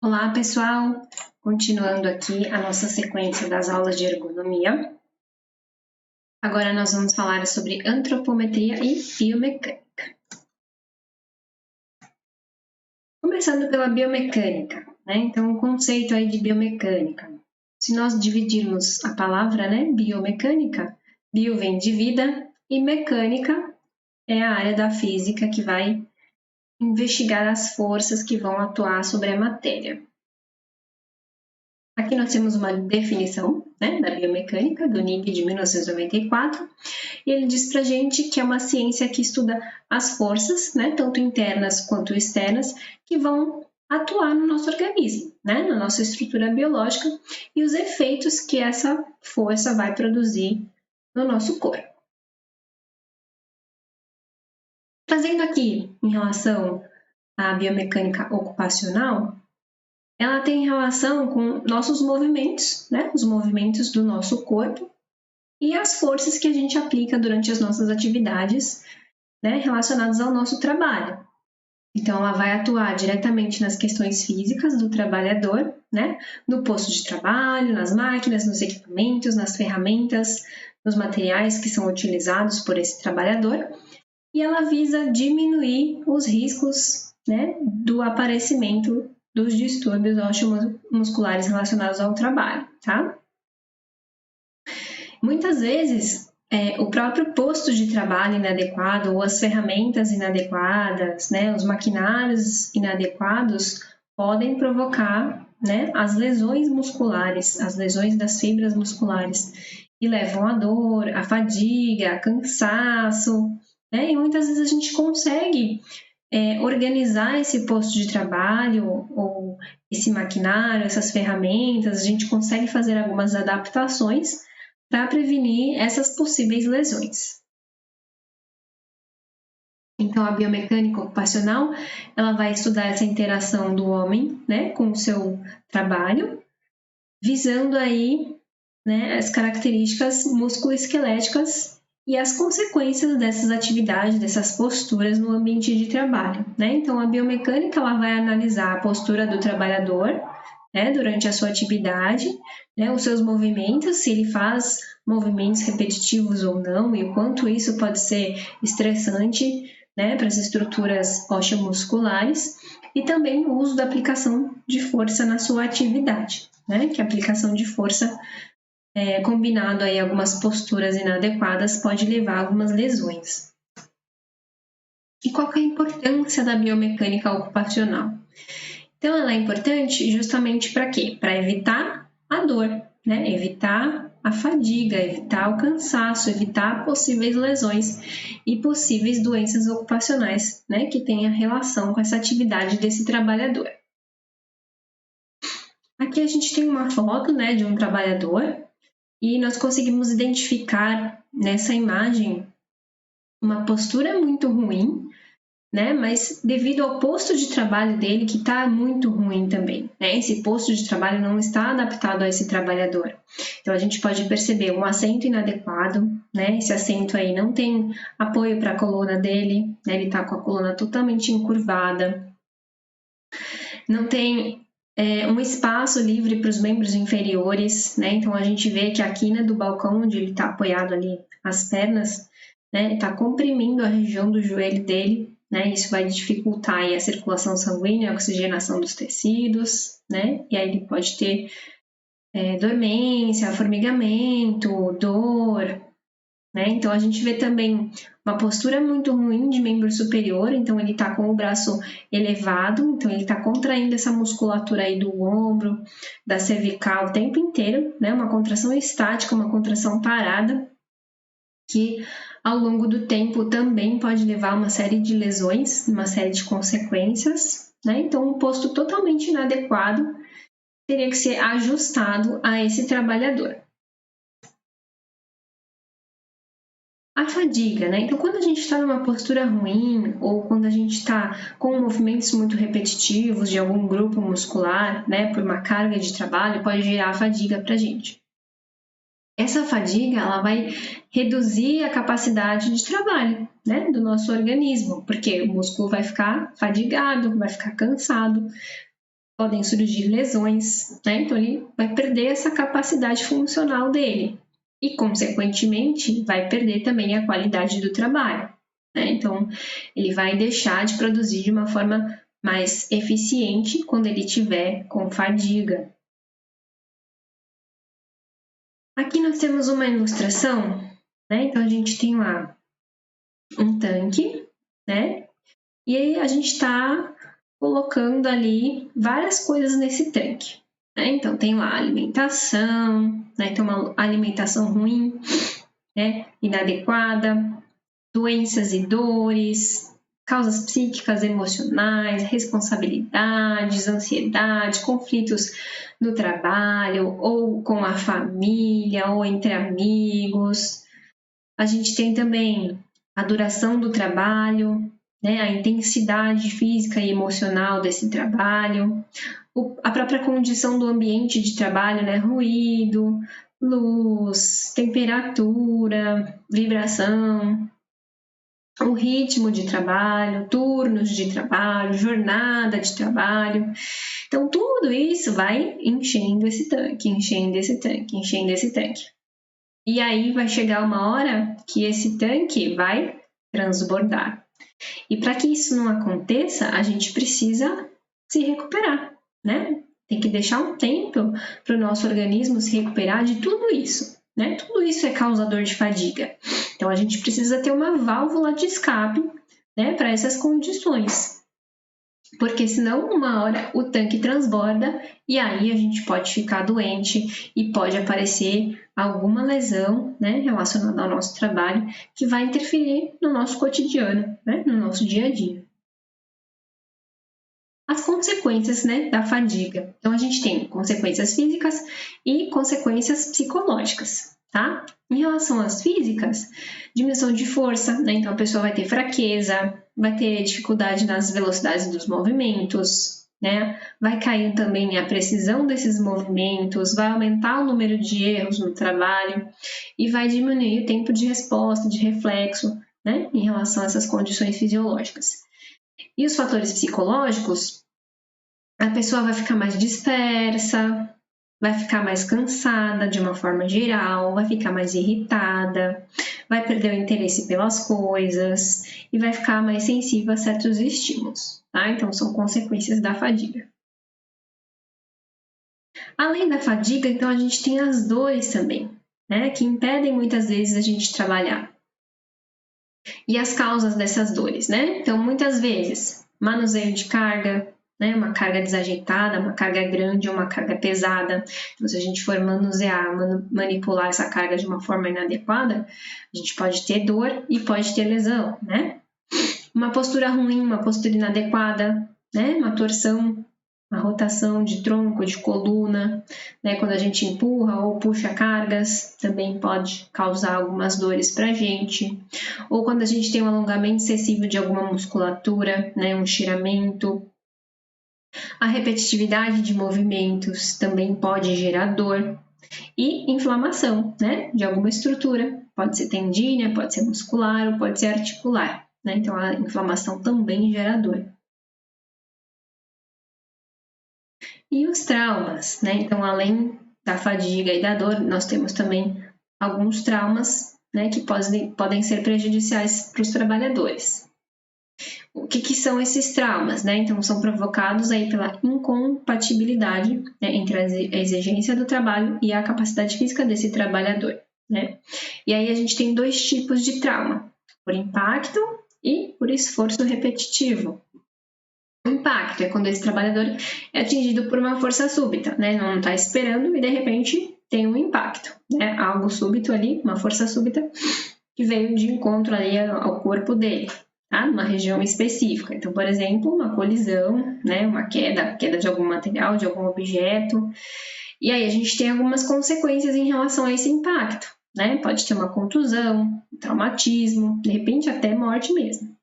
Olá, pessoal! Continuando aqui a nossa sequência das aulas de ergonomia. Agora nós vamos falar sobre antropometria e biomecânica. Começando pela biomecânica, né? Então, o conceito aí de biomecânica. Se nós dividirmos a palavra, né, biomecânica, bio vem de vida e mecânica é a área da física que vai investigar as forças que vão atuar sobre a matéria. Aqui nós temos uma definição, né, da biomecânica, do NIB de 1994, e ele diz pra gente que é uma ciência que estuda as forças, né, tanto internas quanto externas, que vão atuar no nosso organismo, né, na nossa estrutura biológica, e os efeitos que essa força vai produzir no nosso corpo. Trazendo aqui em relação à biomecânica ocupacional, ela tem relação com nossos movimentos, né? Os movimentos do nosso corpo e as forças que a gente aplica durante as nossas atividades, né, relacionadas ao nosso trabalho. Então, ela vai atuar diretamente nas questões físicas do trabalhador, né, no posto de trabalho, nas máquinas, nos equipamentos, nas ferramentas, nos materiais que são utilizados por esse trabalhador, e ela visa diminuir os riscos, né, do aparecimento dos distúrbios osteomusculares relacionados ao trabalho, tá? Muitas vezes, o próprio posto de trabalho inadequado ou as ferramentas inadequadas, né, os maquinários inadequados podem provocar, né, as lesões musculares, as lesões das fibras musculares e levam à dor, à fadiga, a cansaço, né, e muitas vezes a gente consegue organizar esse posto de trabalho ou esse maquinário, essas ferramentas, a gente consegue fazer algumas adaptações para prevenir essas possíveis lesões. Então, a biomecânica ocupacional, ela vai estudar essa interação do homem, né, com o seu trabalho, visando aí, né, as características musculoesqueléticas e as consequências dessas atividades, dessas posturas no ambiente de trabalho, né? Então, a biomecânica, ela vai analisar a postura do trabalhador, né, durante a sua atividade, né, os seus movimentos, se ele faz movimentos repetitivos ou não, e o quanto isso pode ser estressante, né, para as estruturas osteomusculares, e também o uso da aplicação de força na sua atividade, né, que a aplicação de força combinado aí algumas posturas inadequadas pode levar a algumas lesões. E qual que é a importância da biomecânica ocupacional? Então, ela é importante justamente para quê? Para evitar a dor, né? Evitar a fadiga, evitar o cansaço, evitar possíveis lesões e possíveis doenças ocupacionais, né? Que tenham relação com essa atividade desse trabalhador. Aqui a gente tem uma foto, né, de um trabalhador e nós conseguimos identificar nessa imagem uma postura muito ruim, né? Mas devido ao posto de trabalho dele, que está muito ruim também, né? Esse posto de trabalho não está adaptado a esse trabalhador. Então, a gente pode perceber um assento inadequado, né? Esse assento aí não tem apoio para a coluna dele, né? Ele está com a coluna totalmente encurvada. Não tem um espaço livre para os membros inferiores, né? Então, a gente vê que a quina do balcão, onde ele está apoiado ali, as pernas, né? Está comprimindo a região do joelho dele, né? Isso vai dificultar aí a circulação sanguínea, a oxigenação dos tecidos, né? E aí ele pode ter dormência, formigamento, dor, né? Então, a gente vê também uma postura muito ruim de membro superior, então ele está com o braço elevado, então ele está contraindo essa musculatura aí do ombro, da cervical o tempo inteiro, né? Uma contração estática, uma contração parada, que ao longo do tempo também pode levar a uma série de lesões, uma série de consequências, né? Então, um posto totalmente inadequado teria que ser ajustado a esse trabalhador. A fadiga, né? Então, quando a gente está numa postura ruim ou quando a gente está com movimentos muito repetitivos de algum grupo muscular, né, por uma carga de trabalho, pode gerar fadiga para a gente. Essa fadiga, ela vai reduzir a capacidade de trabalho, né, do nosso organismo, porque o músculo vai ficar fadigado, vai ficar cansado, podem surgir lesões, né? Então ele vai perder essa capacidade funcional dele e, consequentemente, vai perder também a qualidade do trabalho, né? Então ele vai deixar de produzir de uma forma mais eficiente quando ele estiver com fadiga. Aqui nós temos uma ilustração, né? Então a gente tem lá um tanque, né? E aí a gente está colocando ali várias coisas nesse tanque, né? Então tem lá alimentação, né? Tem uma alimentação ruim, né? Inadequada, doenças e dores, causas psíquicas, emocionais, responsabilidades, ansiedade, conflitos no trabalho, ou com a família, ou entre amigos. A gente tem também a duração do trabalho, né, a intensidade física e emocional desse trabalho, a própria condição do ambiente de trabalho, né, ruído, luz, temperatura, vibração, o ritmo de trabalho, turnos de trabalho, jornada de trabalho. Então, tudo isso vai enchendo esse tanque, enchendo esse tanque, enchendo esse tanque. E aí vai chegar uma hora que esse tanque vai transbordar. E para que isso não aconteça, a gente precisa se recuperar, né? Tem que deixar um tempo para o nosso organismo se recuperar de tudo isso, né? Tudo isso é causador de fadiga. Então a gente precisa ter uma válvula de escape, né, para essas condições. Porque senão uma hora o tanque transborda e aí a gente pode ficar doente e pode aparecer alguma lesão, né, relacionada ao nosso trabalho que vai interferir no nosso cotidiano, né, no nosso dia a dia. As consequências, né, da fadiga. Então a gente tem consequências físicas e consequências psicológicas, tá? Em relação às físicas, diminuição de força, né? Então a pessoa vai ter fraqueza, vai ter dificuldade nas velocidades dos movimentos, né? Vai cair também a precisão desses movimentos, vai aumentar o número de erros no trabalho e vai diminuir o tempo de resposta, de reflexo, né? Em relação a essas condições fisiológicas. E os fatores psicológicos, a pessoa vai ficar mais dispersa, vai ficar mais cansada de uma forma geral, vai ficar mais irritada, vai perder o interesse pelas coisas e vai ficar mais sensível a certos estímulos, tá? Então, são consequências da fadiga. Além da fadiga, então, a gente tem as dores também, né? Que impedem muitas vezes a gente trabalhar. E as causas dessas dores, né? Então, muitas vezes, manuseio de carga, né? Uma carga desajeitada, uma carga grande ou uma carga pesada. Então, se a gente for manusear, manipular essa carga de uma forma inadequada, a gente pode ter dor e pode ter lesão, né? Uma postura ruim, uma postura inadequada, né? Uma torção, uma rotação de tronco, de coluna, né? Quando a gente empurra ou puxa cargas, também pode causar algumas dores para a gente. Ou quando a gente tem um alongamento excessivo de alguma musculatura, né? Um estiramento. A repetitividade de movimentos também pode gerar dor. E inflamação, né? De alguma estrutura. Pode ser tendínea, pode ser muscular ou pode ser articular, né? Então a inflamação também gera dor. E os traumas, né? Então, além da fadiga e da dor, nós temos também alguns traumas, né, que podem ser prejudiciais para os trabalhadores. O que são esses traumas, né? Então, são provocados aí pela incompatibilidade, né, entre a exigência do trabalho e a capacidade física desse trabalhador, né? E aí a gente tem dois tipos de trauma, por impacto e por esforço repetitivo. O impacto é quando esse trabalhador é atingido por uma força súbita, né? Não está esperando e de repente tem um impacto, né? Algo súbito ali, uma força súbita que veio de encontro ali ao corpo dele, tá? Numa região específica. Então, por exemplo, uma colisão, né? Uma queda de algum material, de algum objeto. E aí a gente tem algumas consequências em relação a esse impacto, né? Pode ter uma contusão, um traumatismo, de repente até morte mesmo.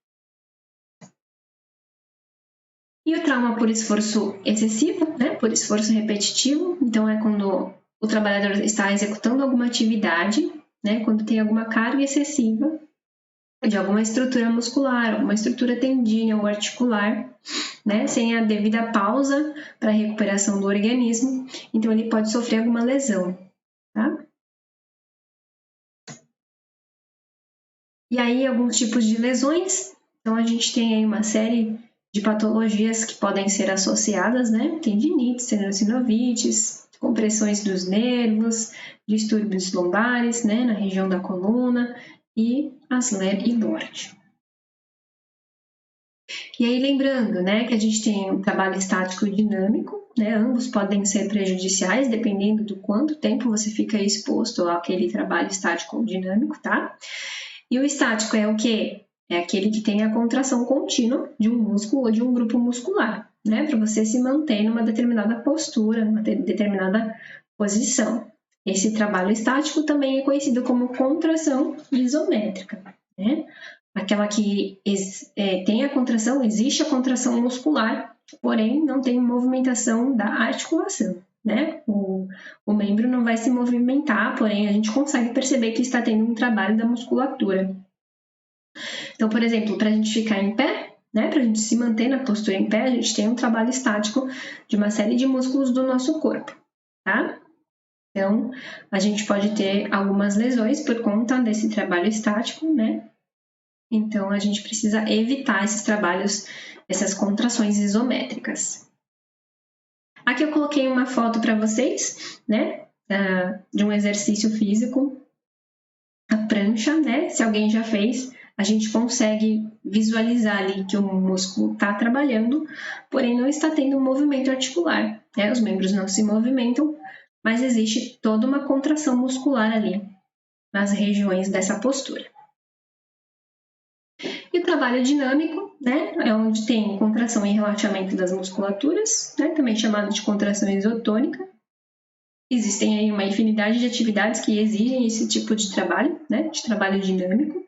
E o trauma por esforço excessivo, né, por esforço repetitivo, então é quando o trabalhador está executando alguma atividade, né, quando tem alguma carga excessiva de alguma estrutura muscular, alguma estrutura tendínea ou articular, né, sem a devida pausa para a recuperação do organismo, então ele pode sofrer alguma lesão, tá? E aí, alguns tipos de lesões, então a gente tem aí uma série de patologias que podem ser associadas, né, tendinite, tendinocinovites, compressões dos nervos, distúrbios lombares, né, na região da coluna, e Asler e Lord. E aí, lembrando, né, que a gente tem o trabalho estático e dinâmico, né, ambos podem ser prejudiciais, dependendo do quanto tempo você fica exposto àquele trabalho estático ou dinâmico, tá? E o estático é o quê? É aquele que tem a contração contínua de um músculo ou de um grupo muscular, né, para você se manter numa determinada postura, numa determinada posição. Esse trabalho estático também é conhecido como contração isométrica, né? Aquela que tem a contração, existe a contração muscular, porém não tem movimentação da articulação, né? O membro não vai se movimentar, porém a gente consegue perceber que está tendo um trabalho da musculatura. Então, por exemplo, para a gente ficar em pé, né, para a gente se manter na postura em pé, a gente tem um trabalho estático de uma série de músculos do nosso corpo, tá? Então, a gente pode ter algumas lesões por conta desse trabalho estático, né? Então, a gente precisa evitar esses trabalhos, essas contrações isométricas. Aqui eu coloquei uma foto para vocês, né, de um exercício físico, a prancha, né, se alguém já fez, a gente consegue visualizar ali que o músculo está trabalhando, porém não está tendo um movimento articular, né, os membros não se movimentam, mas existe toda uma contração muscular ali, nas regiões dessa postura. E o trabalho dinâmico, né, é onde tem contração e relaxamento das musculaturas, né, também chamado de contração isotônica. Existem aí uma infinidade de atividades que exigem esse tipo de trabalho, né, de trabalho dinâmico.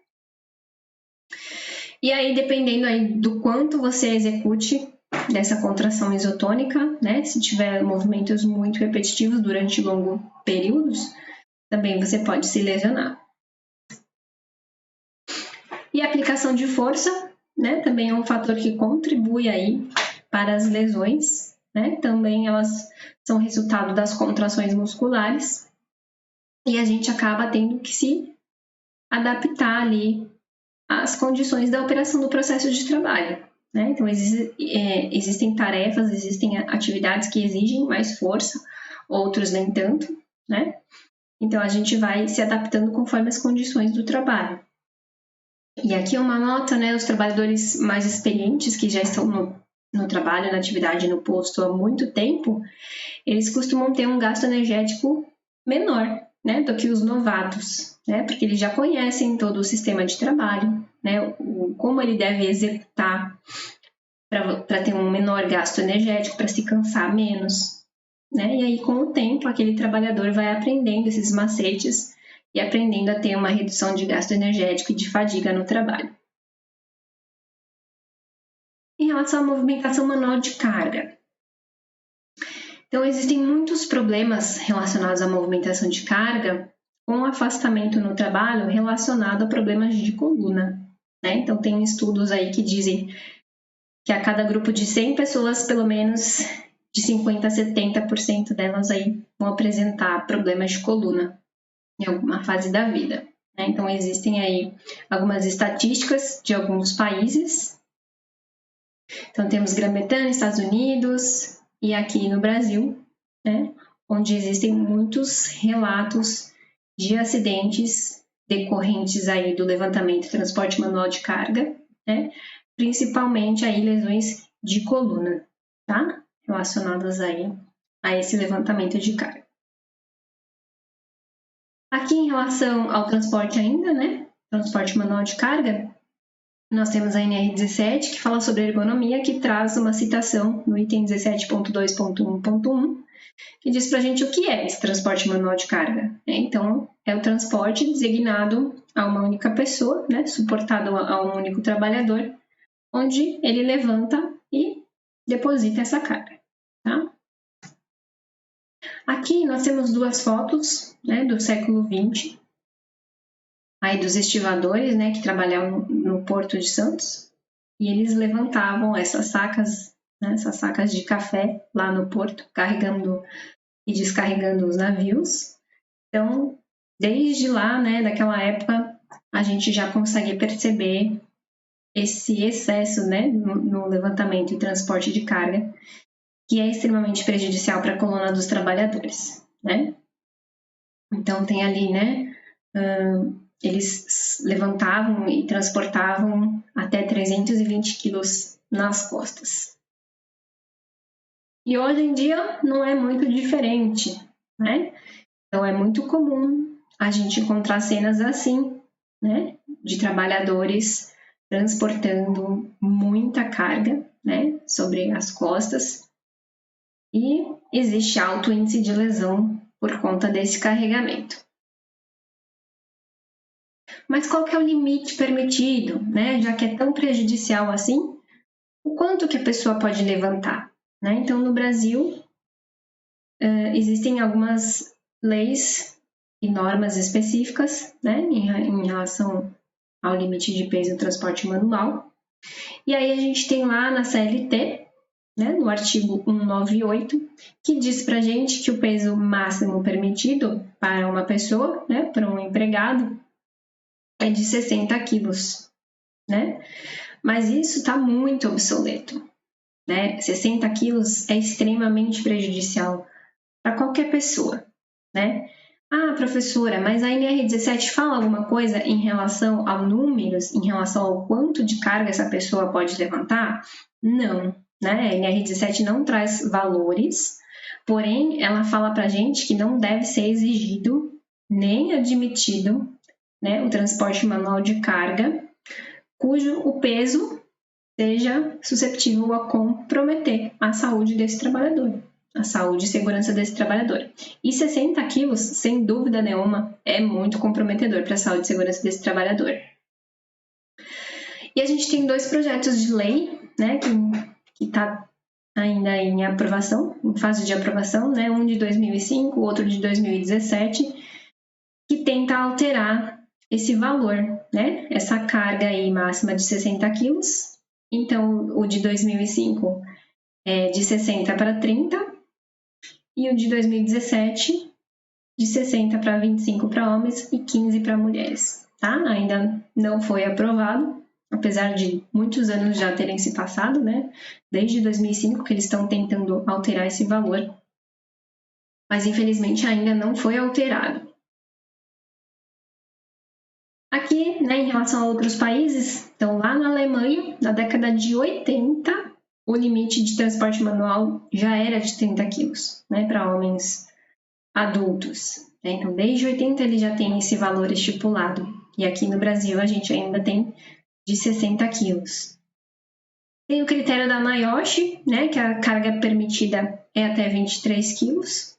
E aí, dependendo aí do quanto você execute dessa contração isotônica, né, se tiver movimentos muito repetitivos durante longos períodos, também você pode se lesionar. E a aplicação de força, né, também é um fator que contribui aí para as lesões, né, também elas são resultado das contrações musculares e a gente acaba tendo que se adaptar ali às condições da operação do processo de trabalho, né, então existem tarefas, existem atividades que exigem mais força, outros nem tanto, né, então a gente vai se adaptando conforme as condições do trabalho. E aqui é uma nota, né, os trabalhadores mais experientes que já estão no trabalho, na atividade, no posto há muito tempo, eles costumam ter um gasto energético menor, né, do que os novatos, né, porque eles já conhecem todo o sistema de trabalho, né, como ele deve executar para ter um menor gasto energético, para se cansar menos, né, e aí com o tempo aquele trabalhador vai aprendendo esses macetes e aprendendo a ter uma redução de gasto energético e de fadiga no trabalho. Em relação à movimentação manual de carga. Então, existem muitos problemas relacionados à movimentação de carga com afastamento no trabalho relacionado a problemas de coluna, né? Então, tem estudos aí que dizem que a cada grupo de 100 pessoas, pelo menos de 50% a 70% delas aí vão apresentar problemas de coluna em alguma fase da vida, né? Então, existem aí algumas estatísticas de alguns países. Então, temos Grã-Bretanha, Estados Unidos e aqui no Brasil, né, onde existem muitos relatos de acidentes decorrentes aí do levantamento e transporte manual de carga, né, principalmente aí lesões de coluna, tá? Relacionadas aí a esse levantamento de carga. Aqui em relação ao transporte ainda, né, transporte manual de carga, nós temos a NR17, que fala sobre ergonomia, que traz uma citação no item 17.2.1.1, que diz para a gente o que é esse transporte manual de carga. Então, é o transporte designado a uma única pessoa, né, suportado a um único trabalhador, onde ele levanta e deposita essa carga. Tá? Aqui nós temos duas fotos, né, do século XX, aí dos estivadores, né, que trabalhavam no Porto de Santos, e eles levantavam essas sacas, né, essas sacas de café lá no porto, carregando e descarregando os navios. Então, desde lá, né, daquela época, a gente já consegue perceber esse excesso, né, no levantamento e transporte de carga, que é extremamente prejudicial para a coluna dos trabalhadores, né? Então, tem ali, né, eles levantavam e transportavam até 320 quilos nas costas. E hoje em dia não é muito diferente, né? Então, é muito comum a gente encontrar cenas assim, né, de trabalhadores transportando muita carga, né, sobre as costas, e existe alto índice de lesão por conta desse carregamento. Mas qual que é o limite permitido, né, já que é tão prejudicial assim? O quanto que a pessoa pode levantar, né? Então, no Brasil, existem algumas leis e normas específicas, né, em relação ao limite de peso no transporte manual. E aí a gente tem lá na CLT, né, no artigo 198, que diz pra gente que o peso máximo permitido para uma pessoa, né, para um empregado, é de 60 quilos, né? Mas isso está muito obsoleto, né? 60 quilos é extremamente prejudicial para qualquer pessoa, né? Ah, professora, mas a NR17 fala alguma coisa em relação a números, em relação ao quanto de carga essa pessoa pode levantar? Não, né? A NR17 não traz valores, porém ela fala para a gente que não deve ser exigido nem admitido, né, o transporte manual de carga, cujo o peso seja suscetível a comprometer a saúde desse trabalhador, a saúde e segurança desse trabalhador. E 60 quilos, sem dúvida nenhuma, é muito comprometedor para a saúde e segurança desse trabalhador. E a gente tem 2 projetos de lei, né, que está ainda em aprovação, em fase de aprovação, né, um de 2005, outro de 2017, que tenta alterar esse valor, né, essa carga aí máxima de 60 quilos. Então, o de 2005 é de 60 para 30 e o de 2017 de 60 para 25 para homens e 15 para mulheres, tá? Ainda não foi aprovado, apesar de muitos anos já terem se passado, né? Desde 2005 que eles estão tentando alterar esse valor, mas infelizmente ainda não foi alterado. Aqui, né, em relação a outros países, então lá na Alemanha, na década de 80, o limite de transporte manual já era de 30 quilos, né, para homens adultos. Né? Então, desde 80 ele já tem esse valor estipulado. E aqui no Brasil a gente ainda tem de 60 quilos. Tem o critério da NIOSH, né, que a carga permitida é até 23 quilos.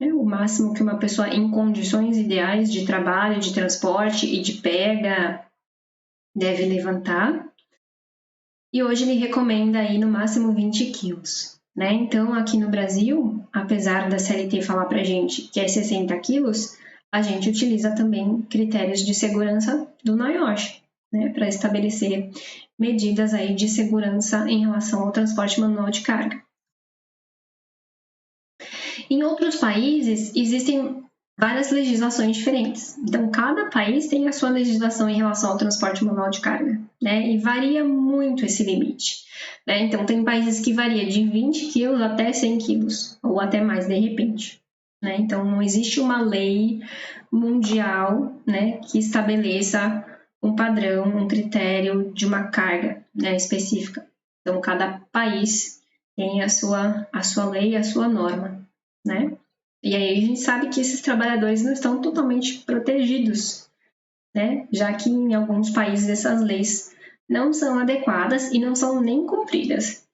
O máximo que uma pessoa em condições ideais de trabalho, de transporte e de pega deve levantar. E hoje ele recomenda aí no máximo 20 quilos. Né? Então, aqui no Brasil, apesar da CLT falar para a gente que é 60 quilos, a gente utiliza também critérios de segurança do NIOSH, né, para estabelecer medidas aí de segurança em relação ao transporte manual de carga. Em outros países, existem várias legislações diferentes. Então, cada país tem a sua legislação em relação ao transporte manual de carga, né? E varia muito esse limite. Né? Então, tem países que varia de 20 quilos até 100 quilos, ou até mais, de repente. Né? Então, não existe uma lei mundial, né, que estabeleça um padrão, um critério de uma carga, né, específica. Então, cada país tem a sua lei, a sua norma. Né? E aí a gente sabe que esses trabalhadores não estão totalmente protegidos, né? Já que em alguns países essas leis não são adequadas e não são nem cumpridas.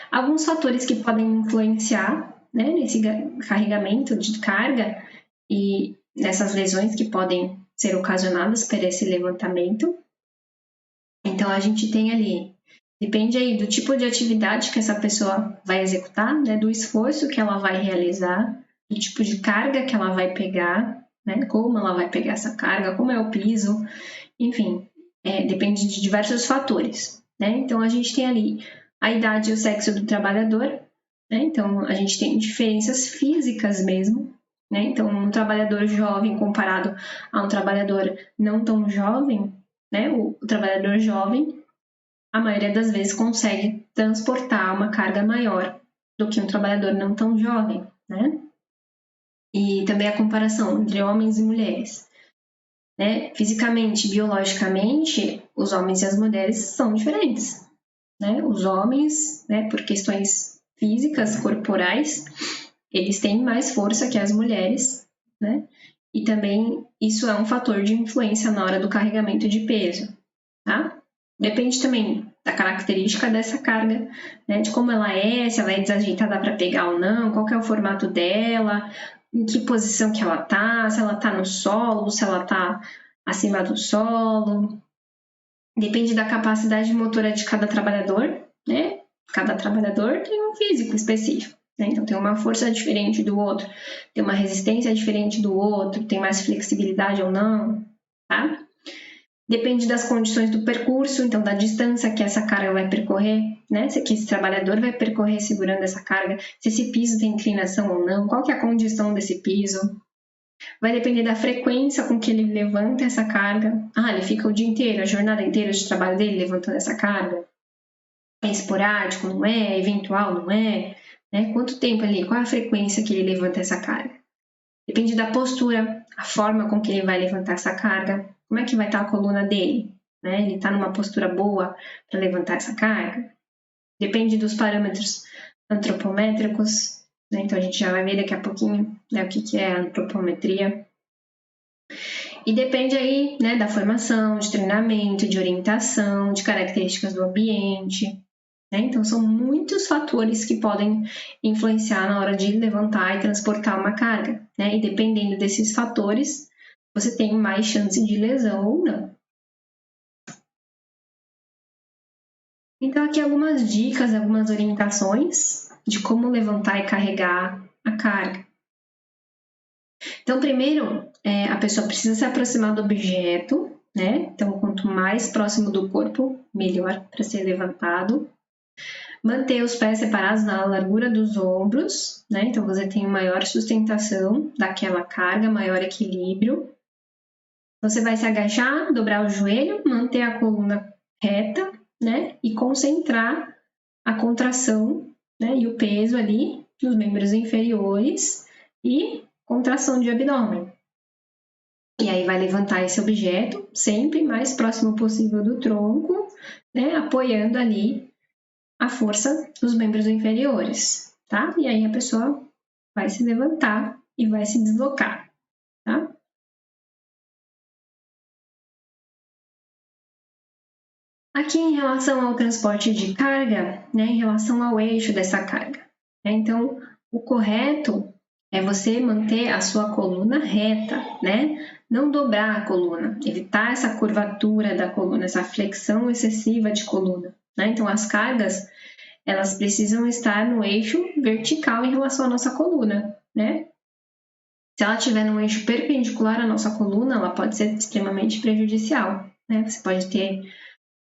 Alguns fatores que podem influenciar, né, nesse carregamento de carga e nessas lesões que podem ser ocasionadas por esse levantamento. Então a gente tem ali, depende aí do tipo de atividade que essa pessoa vai executar, né, do esforço que ela vai realizar, do tipo de carga que ela vai pegar, né? Como ela vai pegar essa carga, como é o piso, enfim, depende de diversos fatores, né? Então, a gente tem ali a idade e o sexo do trabalhador, né? Então, a gente tem diferenças físicas mesmo, né? Então, um trabalhador jovem comparado a um trabalhador não tão jovem, né? O trabalhador jovem, a maioria das vezes, consegue transportar uma carga maior do que um trabalhador não tão jovem, né? E também a comparação entre homens e mulheres, né? Fisicamente, biologicamente, os homens e as mulheres são diferentes, né? Os homens, né, por questões físicas, corporais, eles têm mais força que as mulheres, né? E também isso é um fator de influência na hora do carregamento de peso, tá? Depende também da característica dessa carga, né? De como ela é, se ela é desajeitada para pegar ou não, qual que é o formato dela, em que posição que ela tá, se ela tá no solo, se ela tá acima do solo. Depende da capacidade motora de cada trabalhador, né? Cada trabalhador tem um físico específico, né? Então tem uma força diferente do outro, tem uma resistência diferente do outro, tem mais flexibilidade ou não, tá? Depende das condições do percurso, então da distância que essa carga vai percorrer, né? Se esse trabalhador vai percorrer segurando essa carga, se esse piso tem inclinação ou não, qual que é a condição desse piso. Vai depender da frequência com que ele levanta essa carga. Ele fica o dia inteiro, a jornada inteira de trabalho dele levantando essa carga. É esporádico, não é? É eventual, não é? Né? Quanto tempo ali? Qual é a frequência que ele levanta essa carga? Depende da postura, a forma com que ele vai levantar essa carga. Como é que vai estar a coluna dele? Né? Ele está numa postura boa para levantar essa carga? Depende dos parâmetros antropométricos, né? Então a gente já vai ver daqui a pouquinho, né, o que é a antropometria. E depende aí, né, da formação, de treinamento, de orientação, de características do ambiente, né? Então são muitos fatores que podem influenciar na hora de levantar e transportar uma carga, né? E dependendo desses fatores, você tem mais chance de lesão ou não. Então aqui algumas dicas, algumas orientações de como levantar e carregar a carga. Então, primeiro, a pessoa precisa se aproximar do objeto, né? Então, quanto mais próximo do corpo, melhor para ser levantado. Manter os pés separados na largura dos ombros, né? Então, você tem maior sustentação daquela carga, maior equilíbrio. Você vai se agachar, dobrar o joelho, manter a coluna reta, né? E concentrar a contração, né? E o peso ali nos membros inferiores e contração de abdômen. E aí vai levantar esse objeto sempre mais próximo possível do tronco, né? Apoiando ali a força dos membros inferiores, tá? E aí a pessoa vai se levantar e vai se deslocar, tá? Aqui em relação ao transporte de carga, né? Em relação ao eixo dessa carga, né? Então, o correto é você manter a sua coluna reta, né? Não dobrar a coluna, evitar essa curvatura da coluna, essa flexão excessiva de coluna, né? Então, as cargas, elas precisam estar no eixo vertical em relação à nossa coluna, né? Se ela estiver no eixo perpendicular à nossa coluna, ela pode ser extremamente prejudicial, né? Você pode ter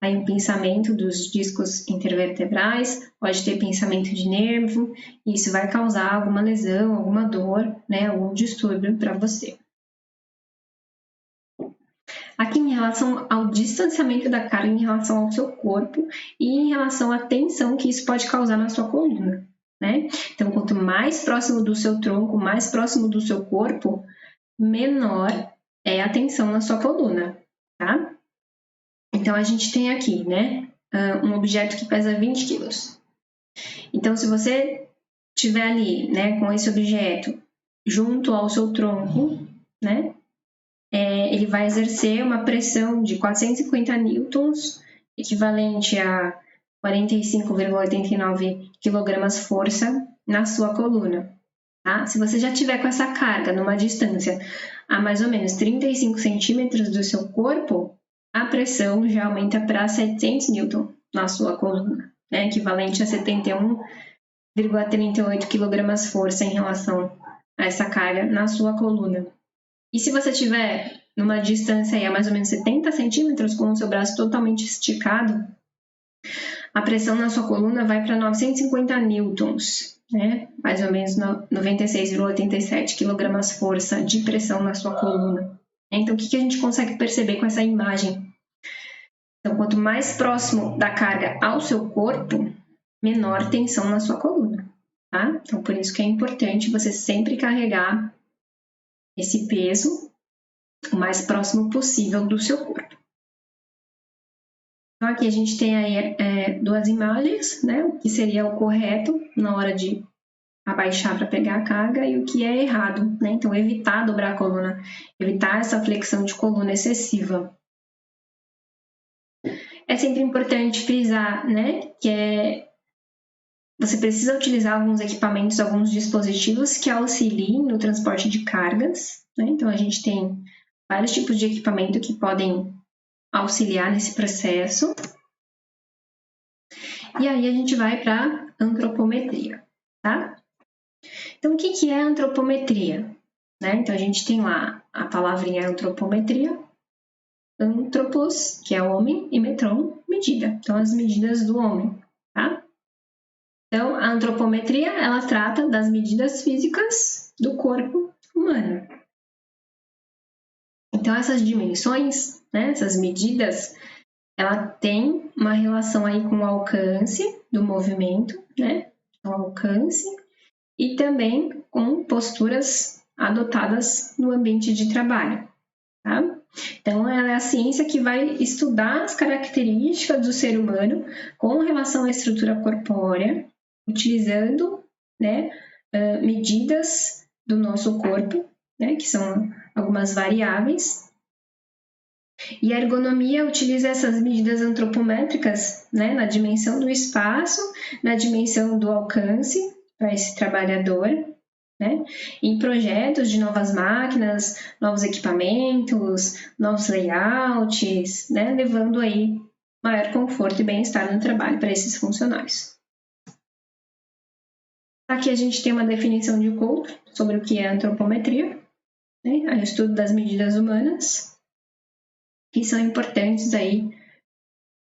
aí um pinçamento dos discos intervertebrais, pode ter pinçamento de nervo, e isso vai causar alguma lesão, alguma dor, né, algum distúrbio para você. Aqui em relação ao distanciamento da carga em relação ao seu corpo e em relação à tensão que isso pode causar na sua coluna, né? Então, quanto mais próximo do seu tronco, mais próximo do seu corpo, menor é a tensão na sua coluna, tá? Então, a gente tem aqui, né, um objeto que pesa 20 quilos. Então, se você estiver ali, né, com esse objeto junto ao seu tronco, né, ele vai exercer uma pressão de 450 newtons, equivalente a 45,89 kg força na sua coluna. Tá? Se você já tiver com essa carga numa distância a mais ou menos 35 centímetros do seu corpo, a pressão já aumenta para 700 newton na sua coluna, né? Equivalente a 71,38 kg força em relação a essa carga na sua coluna. E se você tiver numa distância aí a mais ou menos 70 centímetros, com o seu braço totalmente esticado, a pressão na sua coluna vai para 950 newtons, né? Mais ou menos 96,87 kg-força de pressão na sua coluna. Então, o que a gente consegue perceber com essa imagem? Então, quanto mais próximo da carga ao seu corpo, menor tensão na sua coluna, tá? Então, por isso que é importante você sempre carregar esse peso o mais próximo possível do seu corpo. Então, aqui a gente tem aí duas imagens, né? O que seria o correto na hora de abaixar para pegar a carga e o que é errado, né? Então, evitar dobrar a coluna, evitar essa flexão de coluna excessiva. É sempre importante frisar, né, que você precisa utilizar alguns equipamentos, alguns dispositivos que auxiliem no transporte de cargas, né? Então, a gente tem vários tipos de equipamento que podem auxiliar nesse processo. E aí a gente vai para antropometria, tá? Então, o que é antropometria? Né? Então, a gente tem lá a palavrinha antropometria, antropos, que é homem, e metron, medida. Então, as medidas do homem, tá? Então, a antropometria, ela trata das medidas físicas do corpo humano. Então, essas dimensões, né, essas medidas, ela tem uma relação aí com o alcance do movimento, né? O alcance e também com posturas adotadas no ambiente de trabalho, tá? Então, ela é a ciência que vai estudar as características do ser humano com relação à estrutura corpórea, utilizando, né, medidas do nosso corpo, né, que são algumas variáveis. E a ergonomia utiliza essas medidas antropométricas, né, na dimensão do espaço, na dimensão do alcance para esse trabalhador, né, em projetos de novas máquinas, novos equipamentos, novos layouts, né, levando aí maior conforto e bem-estar no trabalho para esses funcionários. Aqui a gente tem uma definição de Coulter sobre o que é antropometria, né, o estudo das medidas humanas, que são importantes aí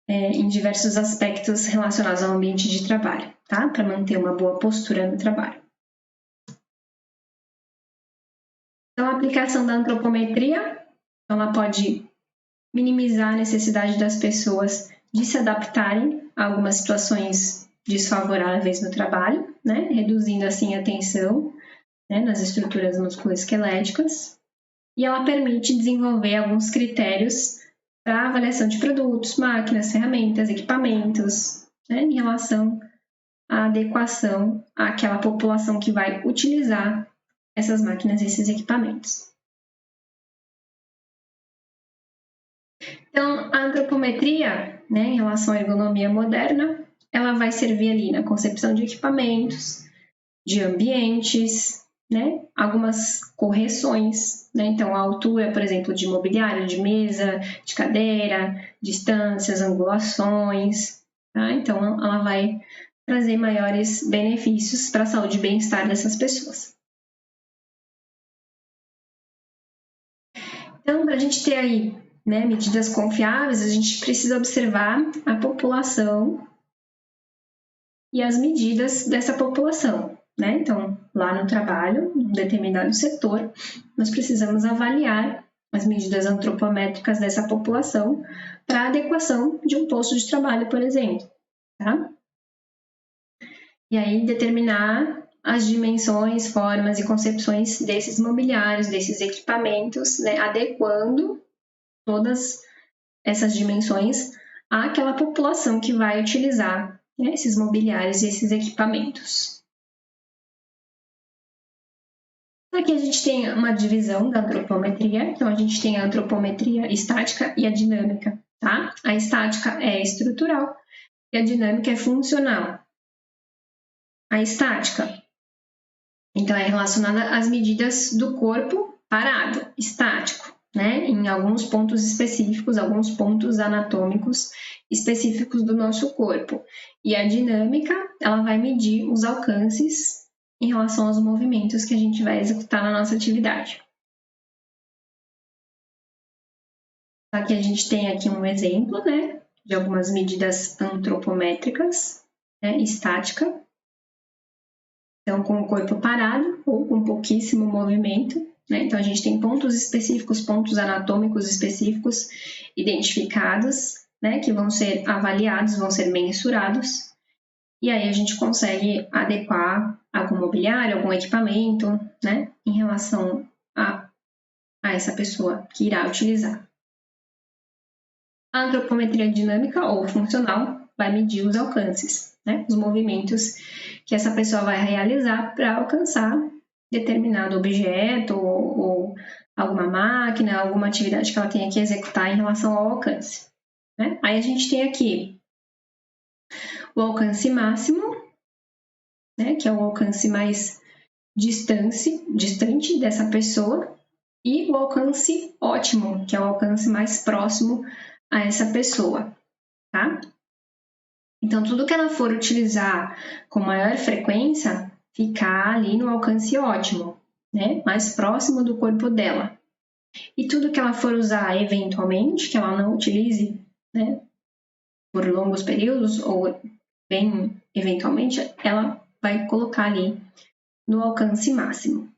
em diversos aspectos relacionados ao ambiente de trabalho, tá? Para manter uma boa postura no trabalho. Então, a aplicação da antropometria, ela pode minimizar a necessidade das pessoas de se adaptarem a algumas situações desfavoráveis no trabalho, né? Reduzindo assim a tensão, né, nas estruturas musculoesqueléticas. E ela permite desenvolver alguns critérios para avaliação de produtos, máquinas, ferramentas, equipamentos, né, em relação à adequação àquela população que vai utilizar essas máquinas e esses equipamentos. Então, a antropometria, né, em relação à ergonomia moderna, ela vai servir ali na concepção de equipamentos, de ambientes, né, algumas correções, né, então a altura, por exemplo, de mobiliário, de mesa, de cadeira, distâncias, angulações, tá? Então ela vai trazer maiores benefícios para a saúde e bem-estar dessas pessoas. Então, para a gente ter aí, né, medidas confiáveis, a gente precisa observar a população e as medidas dessa população, né? Então, lá no trabalho, em um determinado setor, nós precisamos avaliar as medidas antropométricas dessa população para a adequação de um posto de trabalho, por exemplo, tá? E aí determinar as dimensões, formas e concepções desses mobiliários, desses equipamentos, né? Adequando todas essas dimensões àquela população que vai utilizar, né, esses mobiliários e esses equipamentos. Aqui a gente tem uma divisão da antropometria, então a gente tem a antropometria estática e a dinâmica, tá? A estática é estrutural e a dinâmica é funcional. A estática, então, é relacionada às medidas do corpo parado, estático, né? Em alguns pontos específicos, alguns pontos anatômicos específicos do nosso corpo. E a dinâmica, ela vai medir os alcances em relação aos movimentos que a gente vai executar na nossa atividade. Aqui a gente tem aqui um exemplo, né, de algumas medidas antropométricas, né, estática. Então, com o corpo parado ou com pouquíssimo movimento, né? Então, a gente tem pontos específicos, pontos anatômicos específicos identificados, né, que vão ser avaliados, vão ser mensurados, e aí a gente consegue adequar algum mobiliário, algum equipamento, né, em relação a essa pessoa que irá utilizar. A antropometria dinâmica ou funcional vai medir os alcances, né, os movimentos que essa pessoa vai realizar para alcançar determinado objeto ou alguma máquina, alguma atividade que ela tenha que executar em relação ao alcance, né? Aí a gente tem aqui o alcance máximo, né, que é o alcance mais distante dessa pessoa, e o alcance ótimo, que é o alcance mais próximo a essa pessoa, tá? Então, tudo que ela for utilizar com maior frequência, ficar ali no alcance ótimo, né? Mais próximo do corpo dela. E tudo que ela for usar eventualmente, que ela não utilize, né, por longos períodos ou bem eventualmente, ela vai colocar ali no alcance máximo.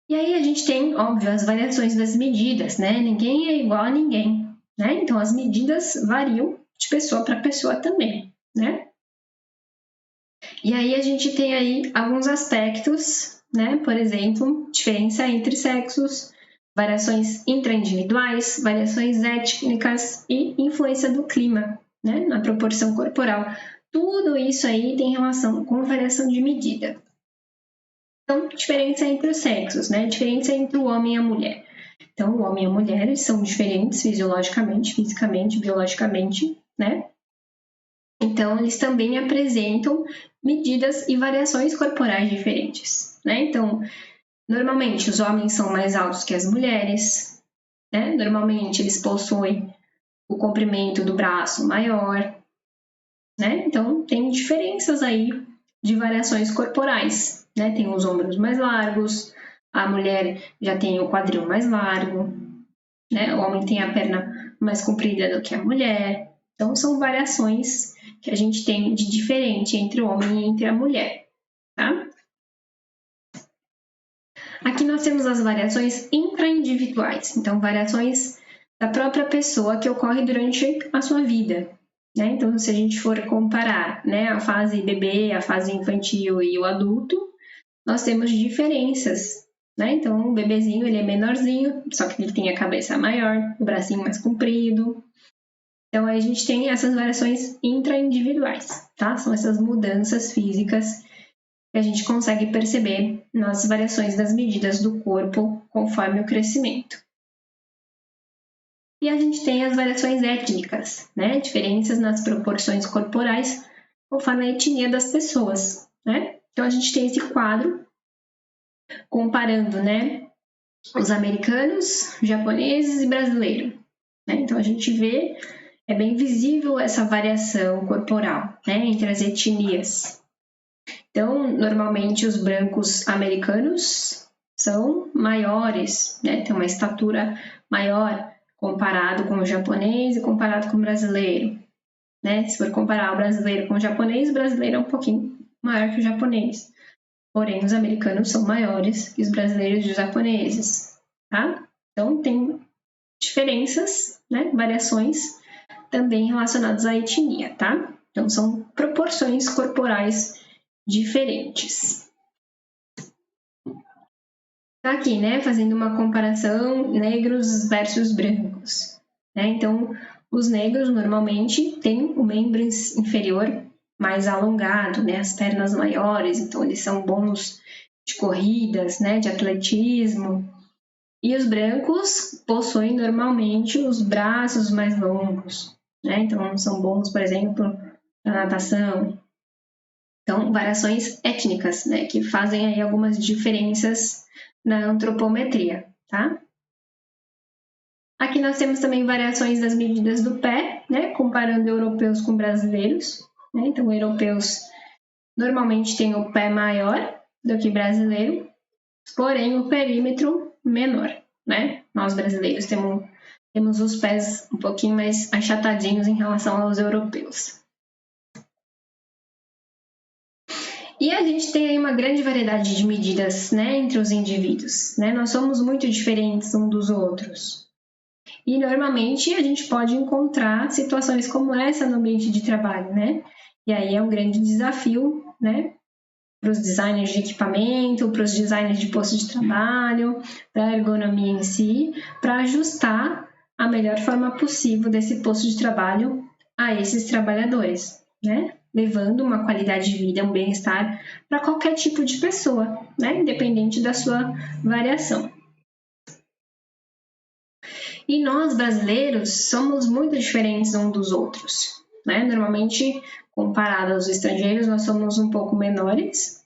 E aí a gente tem, óbvio, as variações das medidas, né? Ninguém é igual a ninguém, né? Então as medidas variam de pessoa para pessoa também, né? E aí a gente tem aí alguns aspectos, né? Por exemplo, diferença entre sexos, variações intraindividuais, variações étnicas e influência do clima, né? Na proporção corporal. Tudo isso aí tem relação com variação de medida. Então, diferença entre os sexos, né? Diferença entre o homem e a mulher. Então, o homem e a mulher eles são diferentes fisiologicamente, fisicamente, biologicamente, né? Então, eles também apresentam medidas e variações corporais diferentes, né? Então, normalmente, os homens são mais altos que as mulheres, né? Normalmente, eles possuem o comprimento do braço maior, né? Então, tem diferenças aí de variações corporais, né? Tem os ombros mais largos, a mulher já tem o quadril mais largo, né? O homem tem a perna mais comprida do que a mulher. Então, são variações que a gente tem de diferente entre o homem e entre a mulher, tá? Aqui nós temos as variações intraindividuais, então variações da própria pessoa que ocorre durante a sua vida, né? Então, se a gente for comparar, né, a fase bebê, a fase infantil e o adulto, nós temos diferenças, né? Então, o bebezinho ele é menorzinho, só que ele tem a cabeça maior, o bracinho mais comprido. Então, aí a gente tem essas variações intraindividuais, tá? São essas mudanças físicas que a gente consegue perceber nas variações das medidas do corpo conforme o crescimento. E a gente tem as variações étnicas, né? Diferenças nas proporções corporais conforme a etnia das pessoas, né? Então, a gente tem esse quadro comparando, né, os americanos, japoneses e brasileiros, né? Então, a gente vê, é bem visível essa variação corporal, né, entre as etnias. Então, normalmente, os brancos americanos são maiores, né? Tem uma estatura maior comparado com o japonês e comparado com o brasileiro, né? Se for comparar o brasileiro com o brasileiro é um pouquinho maior que o japonês. Porém, os americanos são maiores que os brasileiros e os japoneses, tá? Então, tem diferenças, né? Variações também relacionadas à etnia, tá? Então, são proporções corporais diferentes. Tá aqui, né, fazendo uma comparação negros versus brancos, né? Então, os negros normalmente têm o membro inferior mais alongado, né, as pernas maiores, então eles são bons de corridas, né, de atletismo. E os brancos possuem normalmente os braços mais longos, né? Então, são bons, por exemplo, na natação. Então, variações étnicas, né, que fazem aí algumas diferenças na antropometria, tá? Aqui nós temos também variações das medidas do pé, né, comparando europeus com brasileiros, né? Então, europeus normalmente têm o pé maior do que brasileiro, porém o perímetro menor, né? Nós brasileiros temos os pés um pouquinho mais achatadinhos em relação aos europeus. E a gente tem aí uma grande variedade de medidas, né, entre os indivíduos, né? Nós somos muito diferentes uns dos outros. E normalmente a gente pode encontrar situações como essa no ambiente de trabalho, né? E aí é um grande desafio, né, para os designers de equipamento, para os designers de posto de trabalho, para a ergonomia em si, para ajustar a melhor forma possível desse posto de trabalho a esses trabalhadores, né? Levando uma qualidade de vida, um bem-estar para qualquer tipo de pessoa, né? Independente da sua variação. E nós, brasileiros, somos muito diferentes uns dos outros, né? Normalmente, comparado aos estrangeiros, nós somos um pouco menores,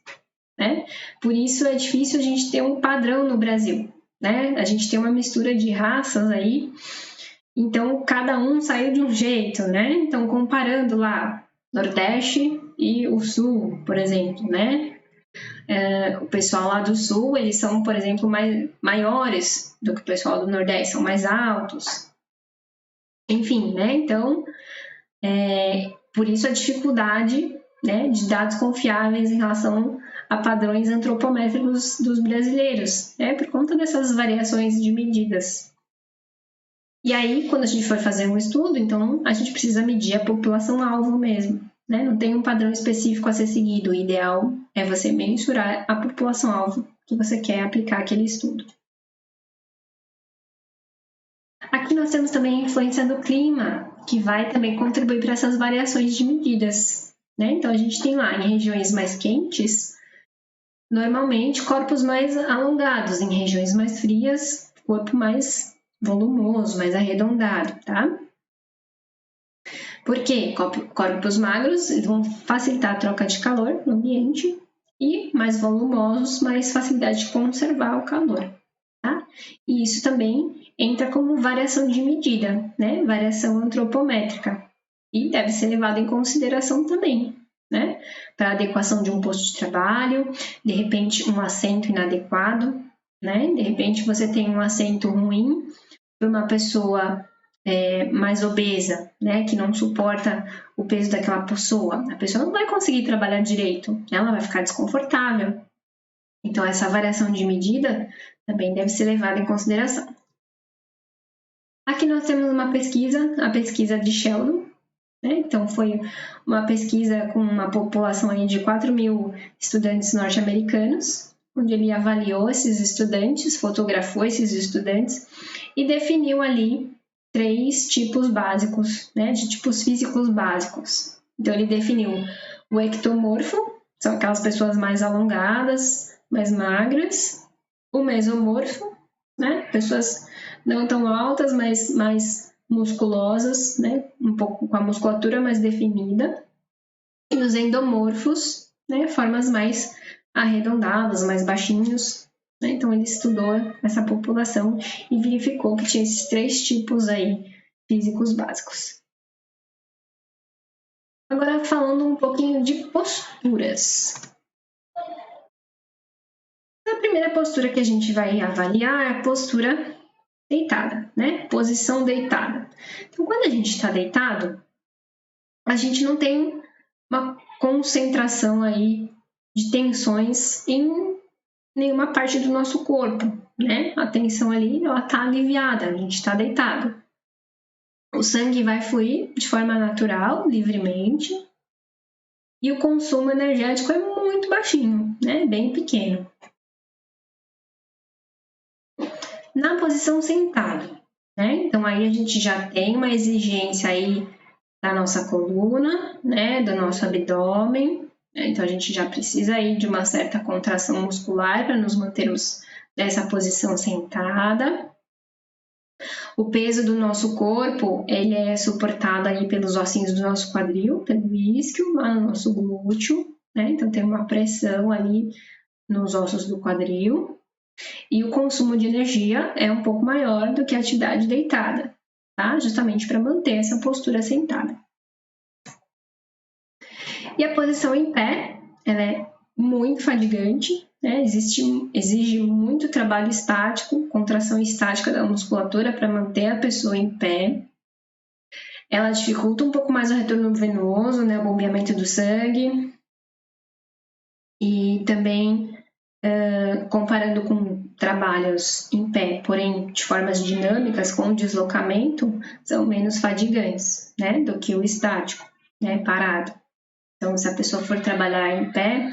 né? Por isso é difícil a gente ter um padrão no Brasil, né? A gente tem uma mistura de raças aí, então cada um saiu de um jeito, né? Então, comparando lá Nordeste e o Sul, por exemplo, né? O pessoal lá do Sul, eles são, por exemplo, maiores do que o pessoal do Nordeste, são mais altos. Enfim, né? Então, por isso a dificuldade, né, de dados confiáveis em relação a padrões antropométricos dos brasileiros, né? Por conta dessas variações de medidas. E aí, quando a gente for fazer um estudo, então a gente precisa medir a população-alvo mesmo, né? Não tem um padrão específico a ser seguido. O ideal é você mensurar a população-alvo que você quer aplicar aquele estudo. Aqui nós temos também a influência do clima, que vai também contribuir para essas variações de medidas, né? Então a gente tem lá em regiões mais quentes, normalmente corpos mais alongados, em regiões mais frias, corpo mais volumoso, mais arredondado, tá? Por quê? Corpos magros vão facilitar a troca de calor no ambiente e mais volumosos, mais facilidade de conservar o calor, tá? E isso também entra como variação de medida, né? Variação antropométrica e deve ser levado em consideração também, né? Para adequação de um posto de trabalho, de repente um assento inadequado, né? De repente você tem um assento ruim para uma pessoa mais obesa, né, que não suporta o peso daquela pessoa, a pessoa não vai conseguir trabalhar direito, ela vai ficar desconfortável. Então, essa variação de medida também deve ser levada em consideração. Aqui nós temos uma pesquisa, a pesquisa de Sheldon, né? Então, foi uma pesquisa com uma população aí de 4.000 estudantes norte-americanos, onde ele avaliou esses estudantes, fotografou esses estudantes e definiu ali 3 tipos básicos, né, de tipos físicos básicos. Então, ele definiu o ectomorfo, são aquelas pessoas mais alongadas, mais magras. O mesomorfo, né, pessoas não tão altas, mas mais musculosas, né, um pouco com a musculatura mais definida. E os endomorfos, né, formas mais arredondadas, mais baixinhos. Então, ele estudou essa população e verificou que tinha esses 3 tipos aí físicos básicos. Agora, falando um pouquinho de posturas. A primeira postura que a gente vai avaliar é a postura deitada, né? Posição deitada. Então, quando a gente está deitado, a gente não tem uma concentração aí de tensões em nenhuma parte do nosso corpo, né? A tensão ali, ela tá aliviada, a gente está deitado. O sangue vai fluir de forma natural, livremente, e o consumo energético é muito baixinho, né? Bem pequeno. Na posição sentado, né? Então aí a gente já tem uma exigência aí da nossa coluna, né? Do nosso abdômen. Então, a gente já precisa aí de uma certa contração muscular para nos mantermos nessa posição sentada. O peso do nosso corpo, ele é suportado aí pelos ossinhos do nosso quadril, pelo isquio, lá no nosso glúteo, né? Então, tem uma pressão ali nos ossos do quadril. E o consumo de energia é um pouco maior do que a atividade deitada, tá? Justamente para manter essa postura sentada. E a posição em pé, ela é muito fadigante, né? Exige muito trabalho estático, contração estática da musculatura para manter a pessoa em pé. Ela dificulta um pouco mais o retorno venoso, né? O bombeamento do sangue. E também, comparando com trabalhos em pé, porém de formas dinâmicas, com deslocamento, são menos fadigantes, né? Do que o estático, né? Parado. Então, se a pessoa for trabalhar em pé,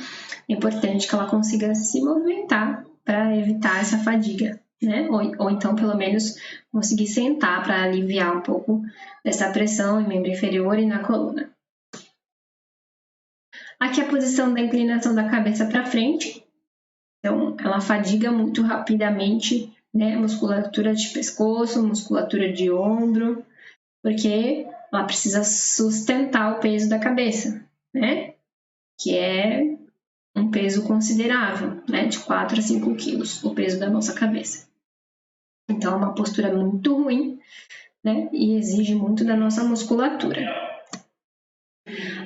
é importante que ela consiga se movimentar para evitar essa fadiga, né? Ou então, pelo menos, conseguir sentar para aliviar um pouco dessa pressão em membro inferior e na coluna. Aqui a posição da inclinação da cabeça para frente. Então, ela fadiga muito rapidamente, né? Musculatura de pescoço, musculatura de ombro, porque ela precisa sustentar o peso da cabeça, né? Que é um peso considerável, né? De 4 a 5 quilos, o peso da nossa cabeça. Então, é uma postura muito ruim, né? E exige muito da nossa musculatura.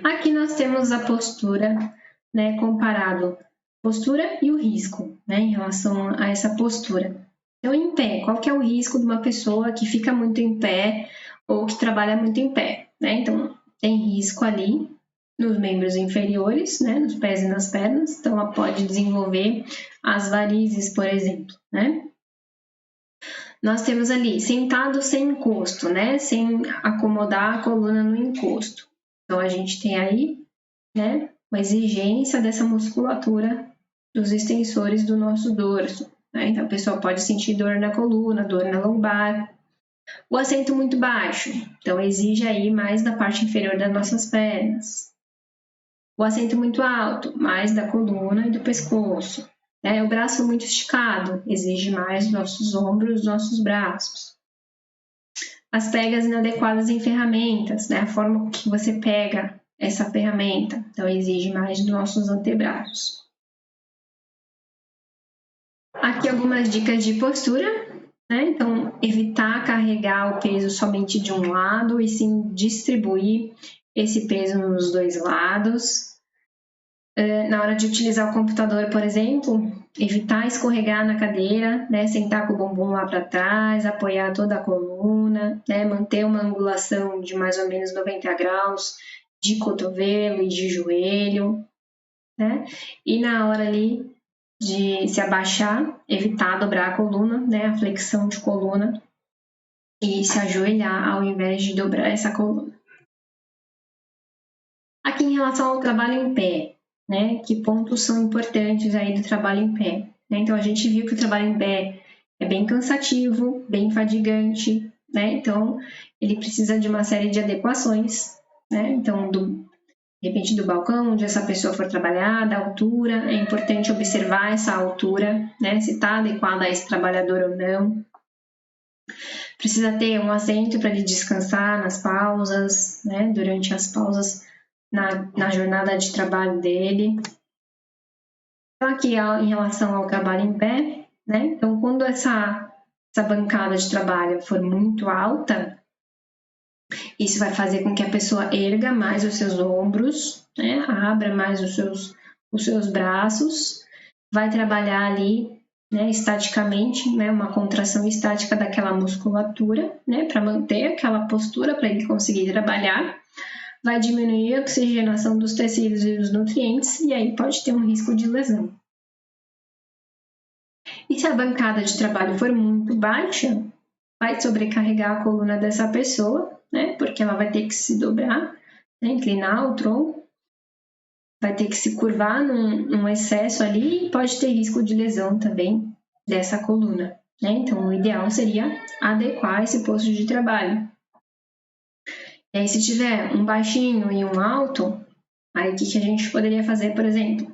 Aqui nós temos a postura, né? Comparado postura e o risco, né? Em relação a essa postura. Então, em pé, qual que é o risco de uma pessoa que fica muito em pé ou que trabalha muito em pé, né? Então, tem risco ali nos membros inferiores, né, nos pés e nas pernas, então ela pode desenvolver as varizes, por exemplo, né? Nós temos ali sentado sem encosto, né, sem acomodar a coluna no encosto. Então a gente tem aí, né, uma exigência dessa musculatura dos extensores do nosso dorso, né? Então a pessoa pode sentir dor na coluna, dor na lombar. O assento muito baixo, então exige aí mais da parte inferior das nossas pernas. O assento muito alto, mais da coluna e do pescoço. O braço muito esticado, exige mais dos nossos ombros, dos nossos braços. As pegas inadequadas em ferramentas, né? A forma que você pega essa ferramenta, então exige mais dos nossos antebraços. Aqui algumas dicas de postura, né? Então, evitar carregar o peso somente de um lado e sim distribuir esse peso nos dois lados. Na hora de utilizar o computador, por exemplo, evitar escorregar na cadeira, né? Sentar com o bumbum lá para trás, apoiar toda a coluna, né? Manter uma angulação de mais ou menos 90 graus de cotovelo e de joelho, né? E na hora ali de se abaixar, evitar dobrar a coluna, né? A flexão de coluna e se ajoelhar ao invés de dobrar essa coluna. Aqui em relação ao trabalho em pé, né? Que pontos são importantes aí do trabalho em pé? Né? Então, a gente viu que o trabalho em pé é bem cansativo, bem fadigante, né? Então, ele precisa de uma série de adequações, né? Então, de repente, do balcão onde essa pessoa for trabalhar, da altura, é importante observar essa altura, né? Se está adequada a esse trabalhador ou não. Precisa ter um assento para ele descansar nas pausas, né? Durante as pausas na jornada de trabalho dele. Então, aqui em relação ao trabalho em pé, né? Então, quando essa bancada de trabalho for muito alta, isso vai fazer com que a pessoa erga mais os seus ombros, né? Abra mais os seus braços, vai trabalhar ali, né? Estaticamente, né? Uma contração estática daquela musculatura, né? Para manter aquela postura, para ele conseguir trabalhar. Vai diminuir a oxigenação dos tecidos e dos nutrientes e aí pode ter um risco de lesão. E se a bancada de trabalho for muito baixa, vai sobrecarregar a coluna dessa pessoa, né? Porque ela vai ter que se dobrar, né? Inclinar o tronco, vai ter que se curvar num excesso ali e pode ter risco de lesão também dessa coluna, né? Então, o ideal seria adequar esse posto de trabalho. E aí, se tiver um baixinho e um alto, aí o que a gente poderia fazer, por exemplo,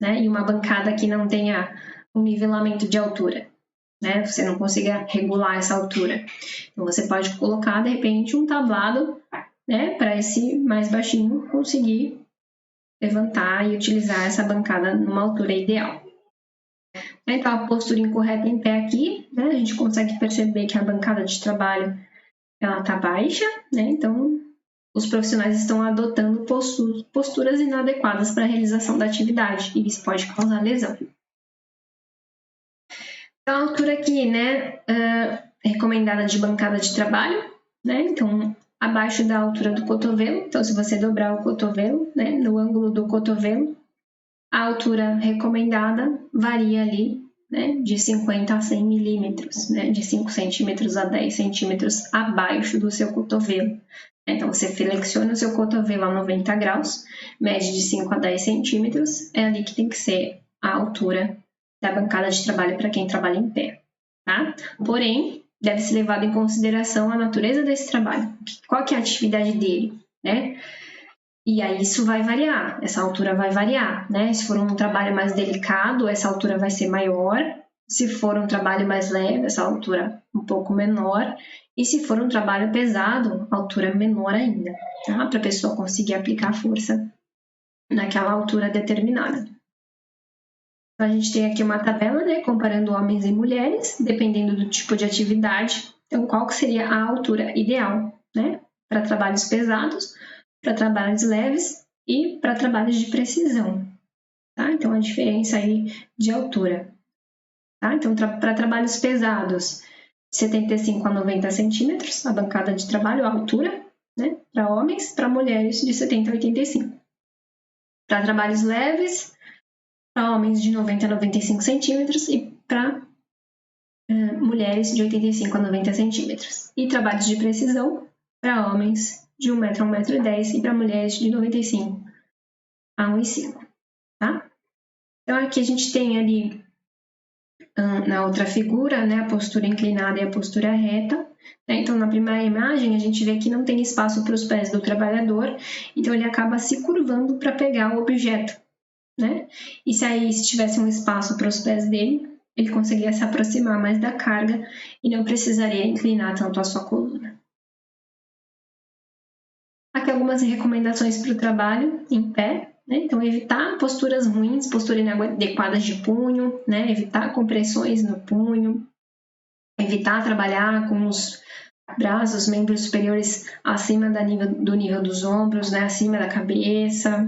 né? E uma bancada que não tenha um nivelamento de altura, né? Você não consiga regular essa altura. Então, você pode colocar, de repente, um tablado, né? Para esse mais baixinho conseguir levantar e utilizar essa bancada numa altura ideal. Então, a postura incorreta em pé aqui, né? A gente consegue perceber que a bancada de trabalho ela está baixa, né? Então, os profissionais estão adotando posturas inadequadas para a realização da atividade, e isso pode causar lesão. Então, a altura aqui, né, recomendada de bancada de trabalho, né, então, abaixo da altura do cotovelo, então, se você dobrar o cotovelo, né, no ângulo do cotovelo, a altura recomendada varia ali, né, de 50 a 100 milímetros, né, de 5 centímetros a 10 centímetros abaixo do seu cotovelo. Então, você flexiona o seu cotovelo a 90 graus, mede de 5 a 10 centímetros, é ali que tem que ser a altura da bancada de trabalho para quem trabalha em pé, tá? Porém, deve ser levado em consideração a natureza desse trabalho, qual que é a atividade dele, né? E aí isso vai variar, essa altura vai variar, né? Se for um trabalho mais delicado, essa altura vai ser maior. Se for um trabalho mais leve, essa altura um pouco menor. E se for um trabalho pesado, a altura menor ainda, tá? Para a pessoa conseguir aplicar força naquela altura determinada. Então, a gente tem aqui uma tabela, né? Comparando homens e mulheres, dependendo do tipo de atividade. Então, qual que seria a altura ideal, né? Para trabalhos pesados, para trabalhos leves e para trabalhos de precisão, tá? Então, a diferença aí de altura, tá? Então, para trabalhos pesados, 75 a 90 centímetros, a bancada de trabalho, a altura, né? Para homens, para mulheres, de 70 a 85. Para trabalhos leves, para homens, de 90 a 95 centímetros e para mulheres, de 85 a 90 centímetros. E trabalhos de precisão, para homens, de 1 metro a 1,10 m e para mulheres de 95 a 1,5 m, tá? Então, aqui a gente tem ali, na outra figura, né, a postura inclinada e a postura reta. Né? Então, na primeira imagem, a gente vê que não tem espaço para os pés do trabalhador, então ele acaba se curvando para pegar o objeto, né? E se tivesse um espaço para os pés dele, ele conseguiria se aproximar mais da carga e não precisaria inclinar tanto a sua coluna. Aqui algumas recomendações para o trabalho em pé, né? Então, evitar posturas ruins, posturas inadequadas de punho, né? Evitar compressões no punho, evitar trabalhar com os braços, membros superiores acima do nível dos ombros, né? Acima da cabeça,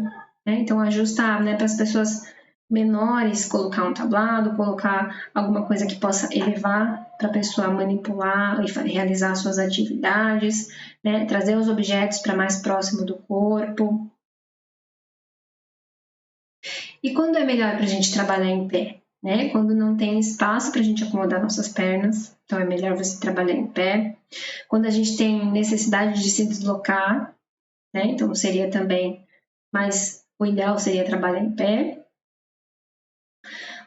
né? Então, ajustar, né, para as pessoas menores, colocar um tablado, colocar alguma coisa que possa elevar para a pessoa manipular e realizar suas atividades, né? Trazer os objetos para mais próximo do corpo. E quando é melhor para a gente trabalhar em pé? Né? Quando não tem espaço para a gente acomodar nossas pernas, então é melhor você trabalhar em pé. Quando a gente tem necessidade de se deslocar, né? Então seria também, mas o ideal seria trabalhar em pé.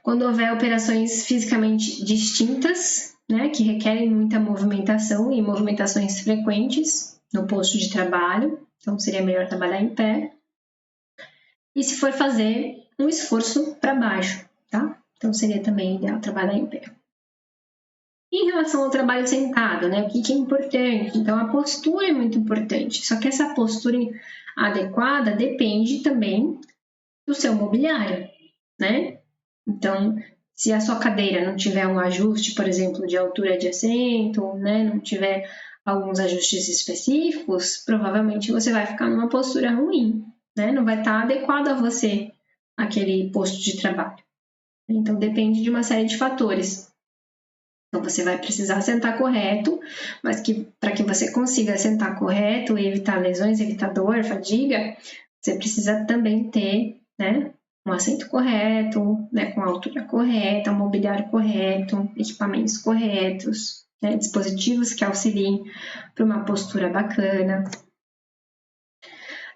Quando houver operações fisicamente distintas, né, que requerem muita movimentação e movimentações frequentes no posto de trabalho, então seria melhor trabalhar em pé. E se for fazer um esforço para baixo, tá? Então seria também ideal trabalhar em pé. Em relação ao trabalho sentado, né, o que é importante? Então a postura é muito importante, só que essa postura adequada depende também do seu mobiliário, né? Então, se a sua cadeira não tiver um ajuste, por exemplo, de altura de assento, né, não tiver alguns ajustes específicos, provavelmente você vai ficar numa postura ruim, né? Não vai estar adequado a você aquele posto de trabalho. Então, depende de uma série de fatores. Então, você vai precisar sentar correto, mas para que você consiga sentar correto e evitar lesões, evitar dor, fadiga, você precisa também ter, né, um assento correto, né, com a altura correta, um mobiliário correto, equipamentos corretos, né, dispositivos que auxiliem para uma postura bacana.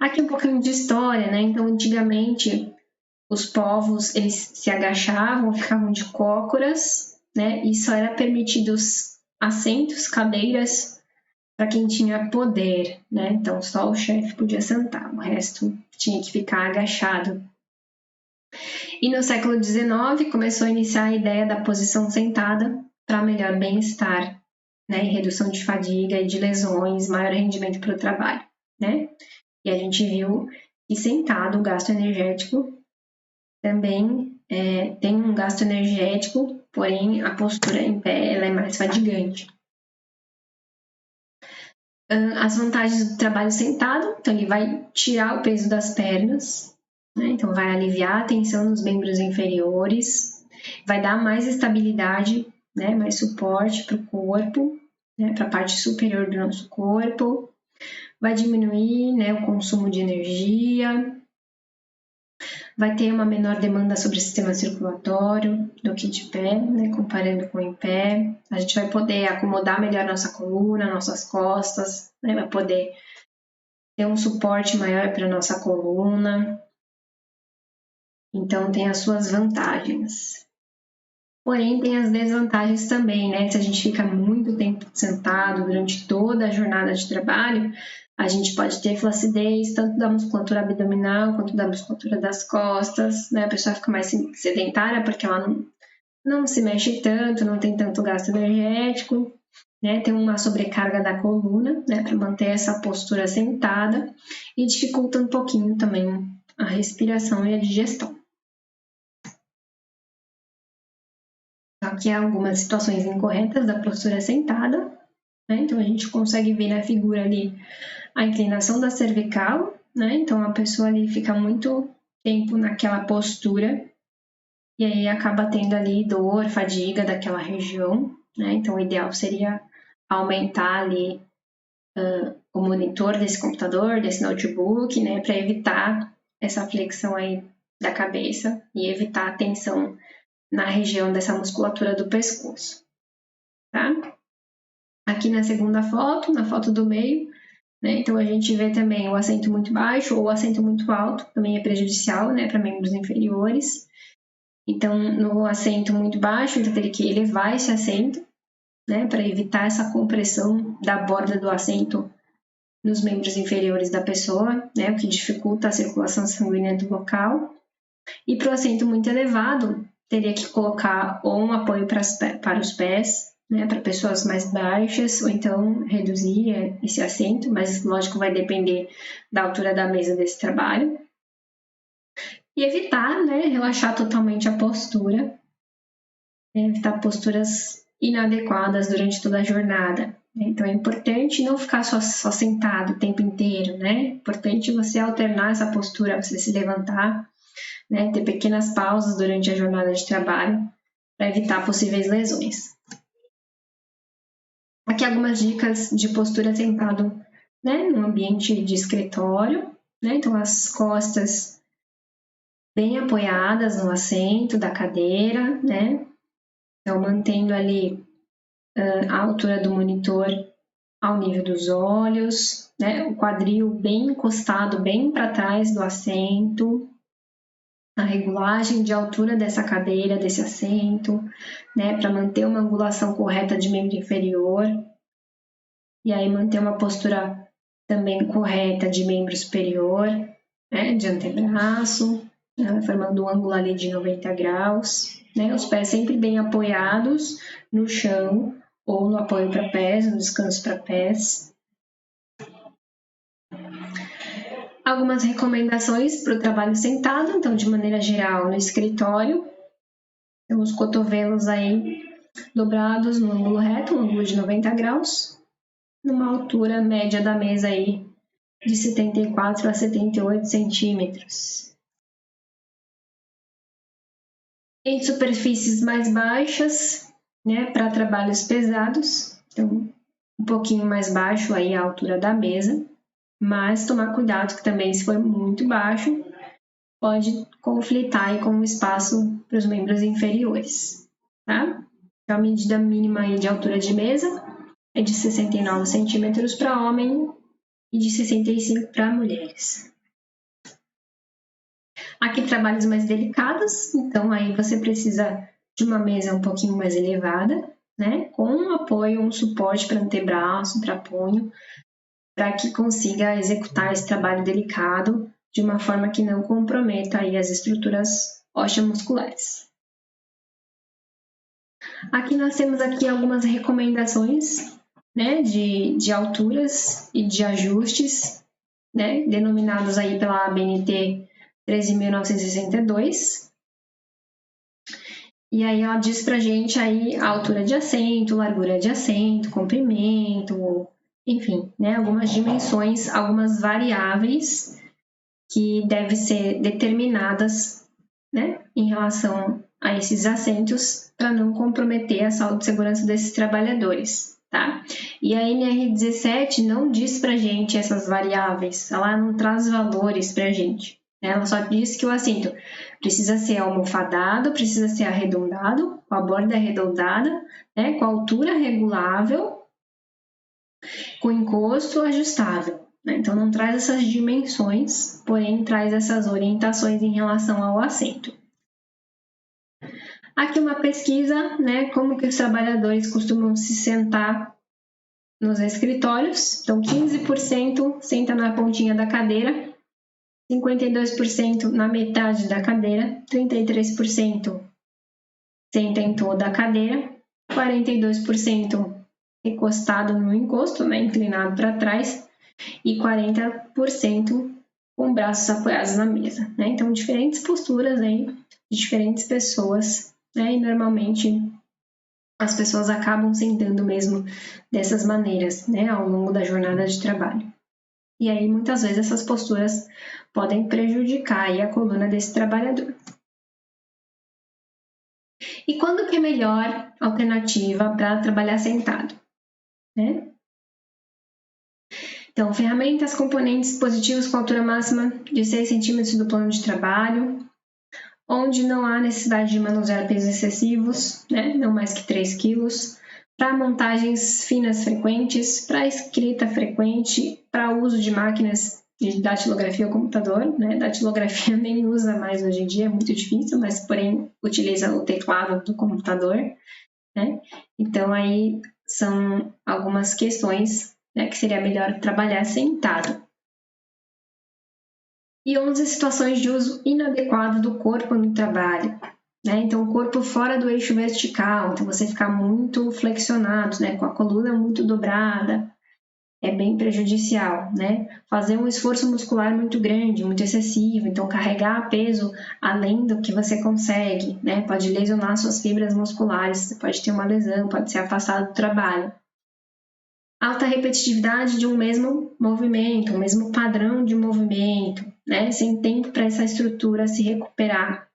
Aqui um pouquinho de história, né? Então, antigamente, os povos, eles se agachavam, ficavam de cócoras, né? E só era permitidos assentos, cadeiras, para quem tinha poder, né? Então, só o chefe podia sentar, o resto tinha que ficar agachado. E no século XIX começou a iniciar a ideia da posição sentada para melhor bem-estar, né? E redução de fadiga e de lesões, maior rendimento para o trabalho, né? E a gente viu que sentado o gasto energético também tem um gasto energético, porém a postura em pé ela é mais fadigante. As vantagens do trabalho sentado, então ele vai tirar o peso das pernas, né? Então vai aliviar a tensão nos membros inferiores, vai dar mais estabilidade, né? Mais suporte para o corpo, né? Para a parte superior do nosso corpo, vai diminuir, né? O consumo de energia, vai ter uma menor demanda sobre o sistema circulatório do que de pé, né, comparando com em pé. A gente vai poder acomodar melhor nossa coluna, nossas costas, né, vai poder ter um suporte maior para nossa coluna. Então, tem as suas vantagens. Porém, tem as desvantagens também, né? Se a gente fica muito tempo sentado durante toda a jornada de trabalho, a gente pode ter flacidez, tanto da musculatura abdominal quanto da musculatura das costas, né? A pessoa fica mais sedentária porque ela não se mexe tanto, não tem tanto gasto energético, né? Tem uma sobrecarga da coluna, né? Para manter essa postura sentada e dificulta um pouquinho também a respiração e a digestão. Aqui há algumas situações incorretas da postura sentada, né? Então a gente consegue ver na figura ali a inclinação da cervical, né? Então a pessoa ali fica muito tempo naquela postura e aí acaba tendo ali dor, fadiga daquela região, né? Então o ideal seria aumentar ali o monitor desse computador, desse notebook, né? Para evitar essa flexão aí da cabeça e evitar a tensão na região dessa musculatura do pescoço, tá? Aqui na segunda foto, na foto do meio, né? Então a gente vê também o assento muito baixo ou o assento muito alto, também é prejudicial, né, para membros inferiores. Então, no assento muito baixo, então teria que elevar esse assento, né, para evitar essa compressão da borda do assento nos membros inferiores da pessoa, né, o que dificulta a circulação sanguínea do local. E para o assento muito elevado, teria que colocar ou um apoio para os pés, né, para pessoas mais baixas, ou então reduzir esse assento, mas lógico vai depender da altura da mesa desse trabalho. E evitar, né, relaxar totalmente a postura, né, evitar posturas inadequadas durante toda a jornada. Então é importante não ficar só sentado o tempo inteiro, né? É importante você alternar essa postura, você se levantar, né, ter pequenas pausas durante a jornada de trabalho para evitar possíveis lesões. Aqui algumas dicas de postura sentado, né, no ambiente de escritório, né? Então as costas bem apoiadas no assento da cadeira, né? Então mantendo ali a altura do monitor ao nível dos olhos, né? O quadril bem encostado, bem para trás do assento, a regulagem de altura dessa cadeira, desse assento, né? Para manter uma angulação correta de membro inferior. E aí manter uma postura também correta de membro superior, né? De antebraço, né? Formando um ângulo ali de 90 graus, né? Os pés sempre bem apoiados no chão ou no apoio para pés, no descanso para pés. Algumas recomendações para o trabalho sentado, então de maneira geral no escritório, temos os cotovelos aí dobrados no ângulo reto, um ângulo de 90 graus, numa altura média da mesa aí de 74 a 78 centímetros. Em superfícies mais baixas, né, para trabalhos pesados, então um pouquinho mais baixo aí a altura da mesa, mas tomar cuidado que também se for muito baixo, pode conflitar aí com o espaço para os membros inferiores, tá? Então, a medida mínima aí de altura de mesa é de 69 centímetros para homem e de 65 para mulheres. Aqui trabalhos mais delicados, então aí você precisa de uma mesa um pouquinho mais elevada, né? Com um apoio, um suporte para antebraço, para punho, para que consiga executar esse trabalho delicado de uma forma que não comprometa aí as estruturas osteomusculares. Aqui nós temos aqui algumas recomendações, né, de alturas e de ajustes, né, denominados aí pela ABNT 13.962. E aí ela diz pra gente aí a altura de assento, largura de assento, comprimento, enfim, né, algumas dimensões, algumas variáveis que devem ser determinadas, né, em relação a esses assentos para não comprometer a saúde e segurança desses trabalhadores, tá? E a NR17 não diz para gente essas variáveis, ela não traz valores para gente, né? Ela só diz que o assento precisa ser almofadado, precisa ser arredondado, com a borda arredondada, né, com a altura regulável, com encosto ajustável. Então, não traz essas dimensões, porém traz essas orientações em relação ao assento. Aqui uma pesquisa, né, como que os trabalhadores costumam se sentar nos escritórios. Então, 15% senta na pontinha da cadeira, 52% na metade da cadeira, 33% senta em toda a cadeira, 42% encostado no encosto, né, inclinado para trás, e 40% com braços apoiados na mesa, né? Então, diferentes posturas aí de diferentes pessoas, né? E normalmente as pessoas acabam sentando mesmo dessas maneiras, né? Ao longo da jornada de trabalho. E aí, muitas vezes, essas posturas podem prejudicar aí a coluna desse trabalhador. E quando que é melhor alternativa para trabalhar sentado, né? Então, ferramentas, componentes, dispositivos com altura máxima de 6 centímetros do plano de trabalho, onde não há necessidade de manusear pesos excessivos, né, não mais que 3 quilos, para montagens finas frequentes, para escrita frequente, para uso de máquinas de datilografia ou computador, né, datilografia nem usa mais hoje em dia, é muito difícil, mas porém utiliza o teclado do computador, né, então aí são algumas questões, né, que seria melhor trabalhar sentado. E 11 situações de uso inadequado do corpo no trabalho, né? Então, o corpo fora do eixo vertical, então você ficar muito flexionado, né? Com a coluna muito dobrada, é bem prejudicial, né? Fazer um esforço muscular muito grande, muito excessivo, então carregar peso além do que você consegue, né? Pode lesionar suas fibras musculares, você pode ter uma lesão, pode ser afastado do trabalho. Alta repetitividade de um mesmo movimento, um mesmo padrão de movimento, né? Sem tempo para essa estrutura se recuperar.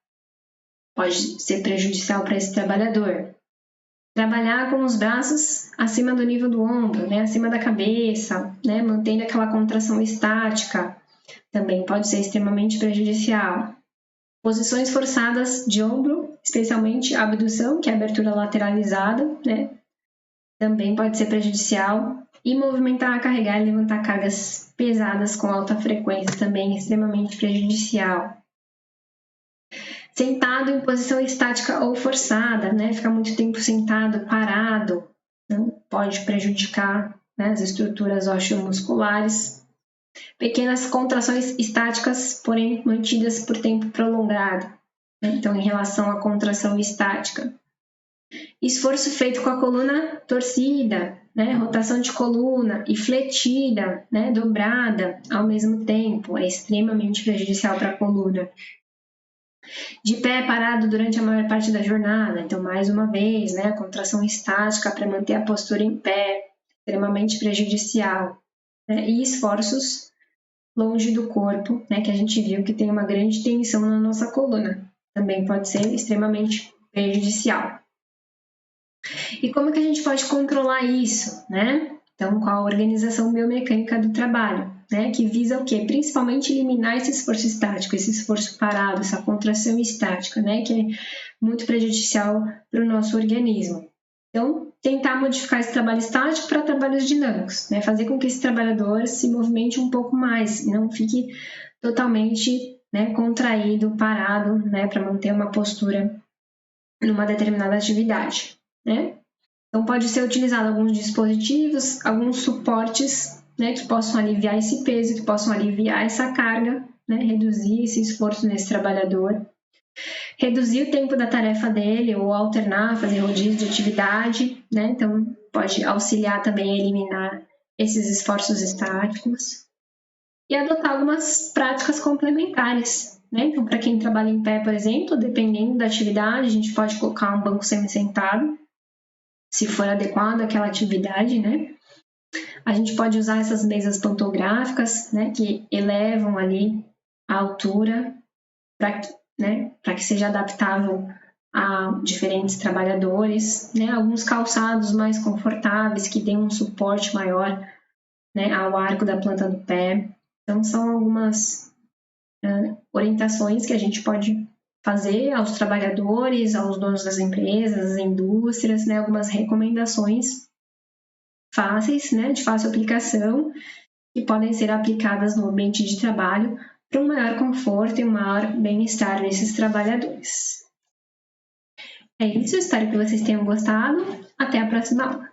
Pode ser prejudicial para esse trabalhador. Trabalhar com os braços acima do nível do ombro, né? Acima da cabeça, né? Mantendo aquela contração estática, também pode ser extremamente prejudicial. Posições forçadas de ombro, especialmente a abdução, que é a abertura lateralizada, né? Também pode ser prejudicial. E movimentar, carregar e levantar cargas pesadas com alta frequência também é extremamente prejudicial. Sentado em posição estática ou forçada, né? Ficar muito tempo sentado, parado, né? Pode prejudicar, né, as estruturas osteomusculares. Pequenas contrações estáticas, porém mantidas por tempo prolongado, né? Então, em relação à contração estática. Esforço feito com a coluna torcida, né? Rotação de coluna e fletida, né? Dobrada ao mesmo tempo, é extremamente prejudicial para a coluna. De pé parado durante a maior parte da jornada, então mais uma vez, né? A contração estática para manter a postura em pé, extremamente prejudicial. Né? E esforços longe do corpo, né? Que a gente viu que tem uma grande tensão na nossa coluna, também pode ser extremamente prejudicial. E como que a gente pode controlar isso, né? Então, com a organização biomecânica do trabalho, né? Que visa o quê? Principalmente eliminar esse esforço estático, esse esforço parado, essa contração estática, né? Que é muito prejudicial para o nosso organismo. Então, tentar modificar esse trabalho estático para trabalhos dinâmicos, né? Fazer com que esse trabalhador se movimente um pouco mais, não fique totalmente, né, contraído, parado, né? Para manter uma postura numa determinada atividade. Né? Então, pode ser utilizado alguns dispositivos, alguns suportes, né, que possam aliviar esse peso, que possam aliviar essa carga, né, reduzir esse esforço nesse trabalhador. Reduzir o tempo da tarefa dele ou alternar, fazer rodízio de atividade, né? Então, pode auxiliar também a eliminar esses esforços estáticos. E adotar algumas práticas complementares, né? Então, para quem trabalha em pé, por exemplo, dependendo da atividade, a gente pode colocar um banco semi-sentado, se for adequado àquela atividade, né? A gente pode usar essas mesas pantográficas, né, que elevam ali a altura para que seja adaptável a diferentes trabalhadores, né, alguns calçados mais confortáveis que tenham um suporte maior, né, ao arco da planta do pé. Então, são algumas orientações que a gente pode fazer aos trabalhadores, aos donos das empresas, às indústrias, né, algumas recomendações fáceis, né, de fácil aplicação, que podem ser aplicadas no ambiente de trabalho para um maior conforto e um maior bem-estar desses trabalhadores. É isso, espero que vocês tenham gostado. Até a próxima aula.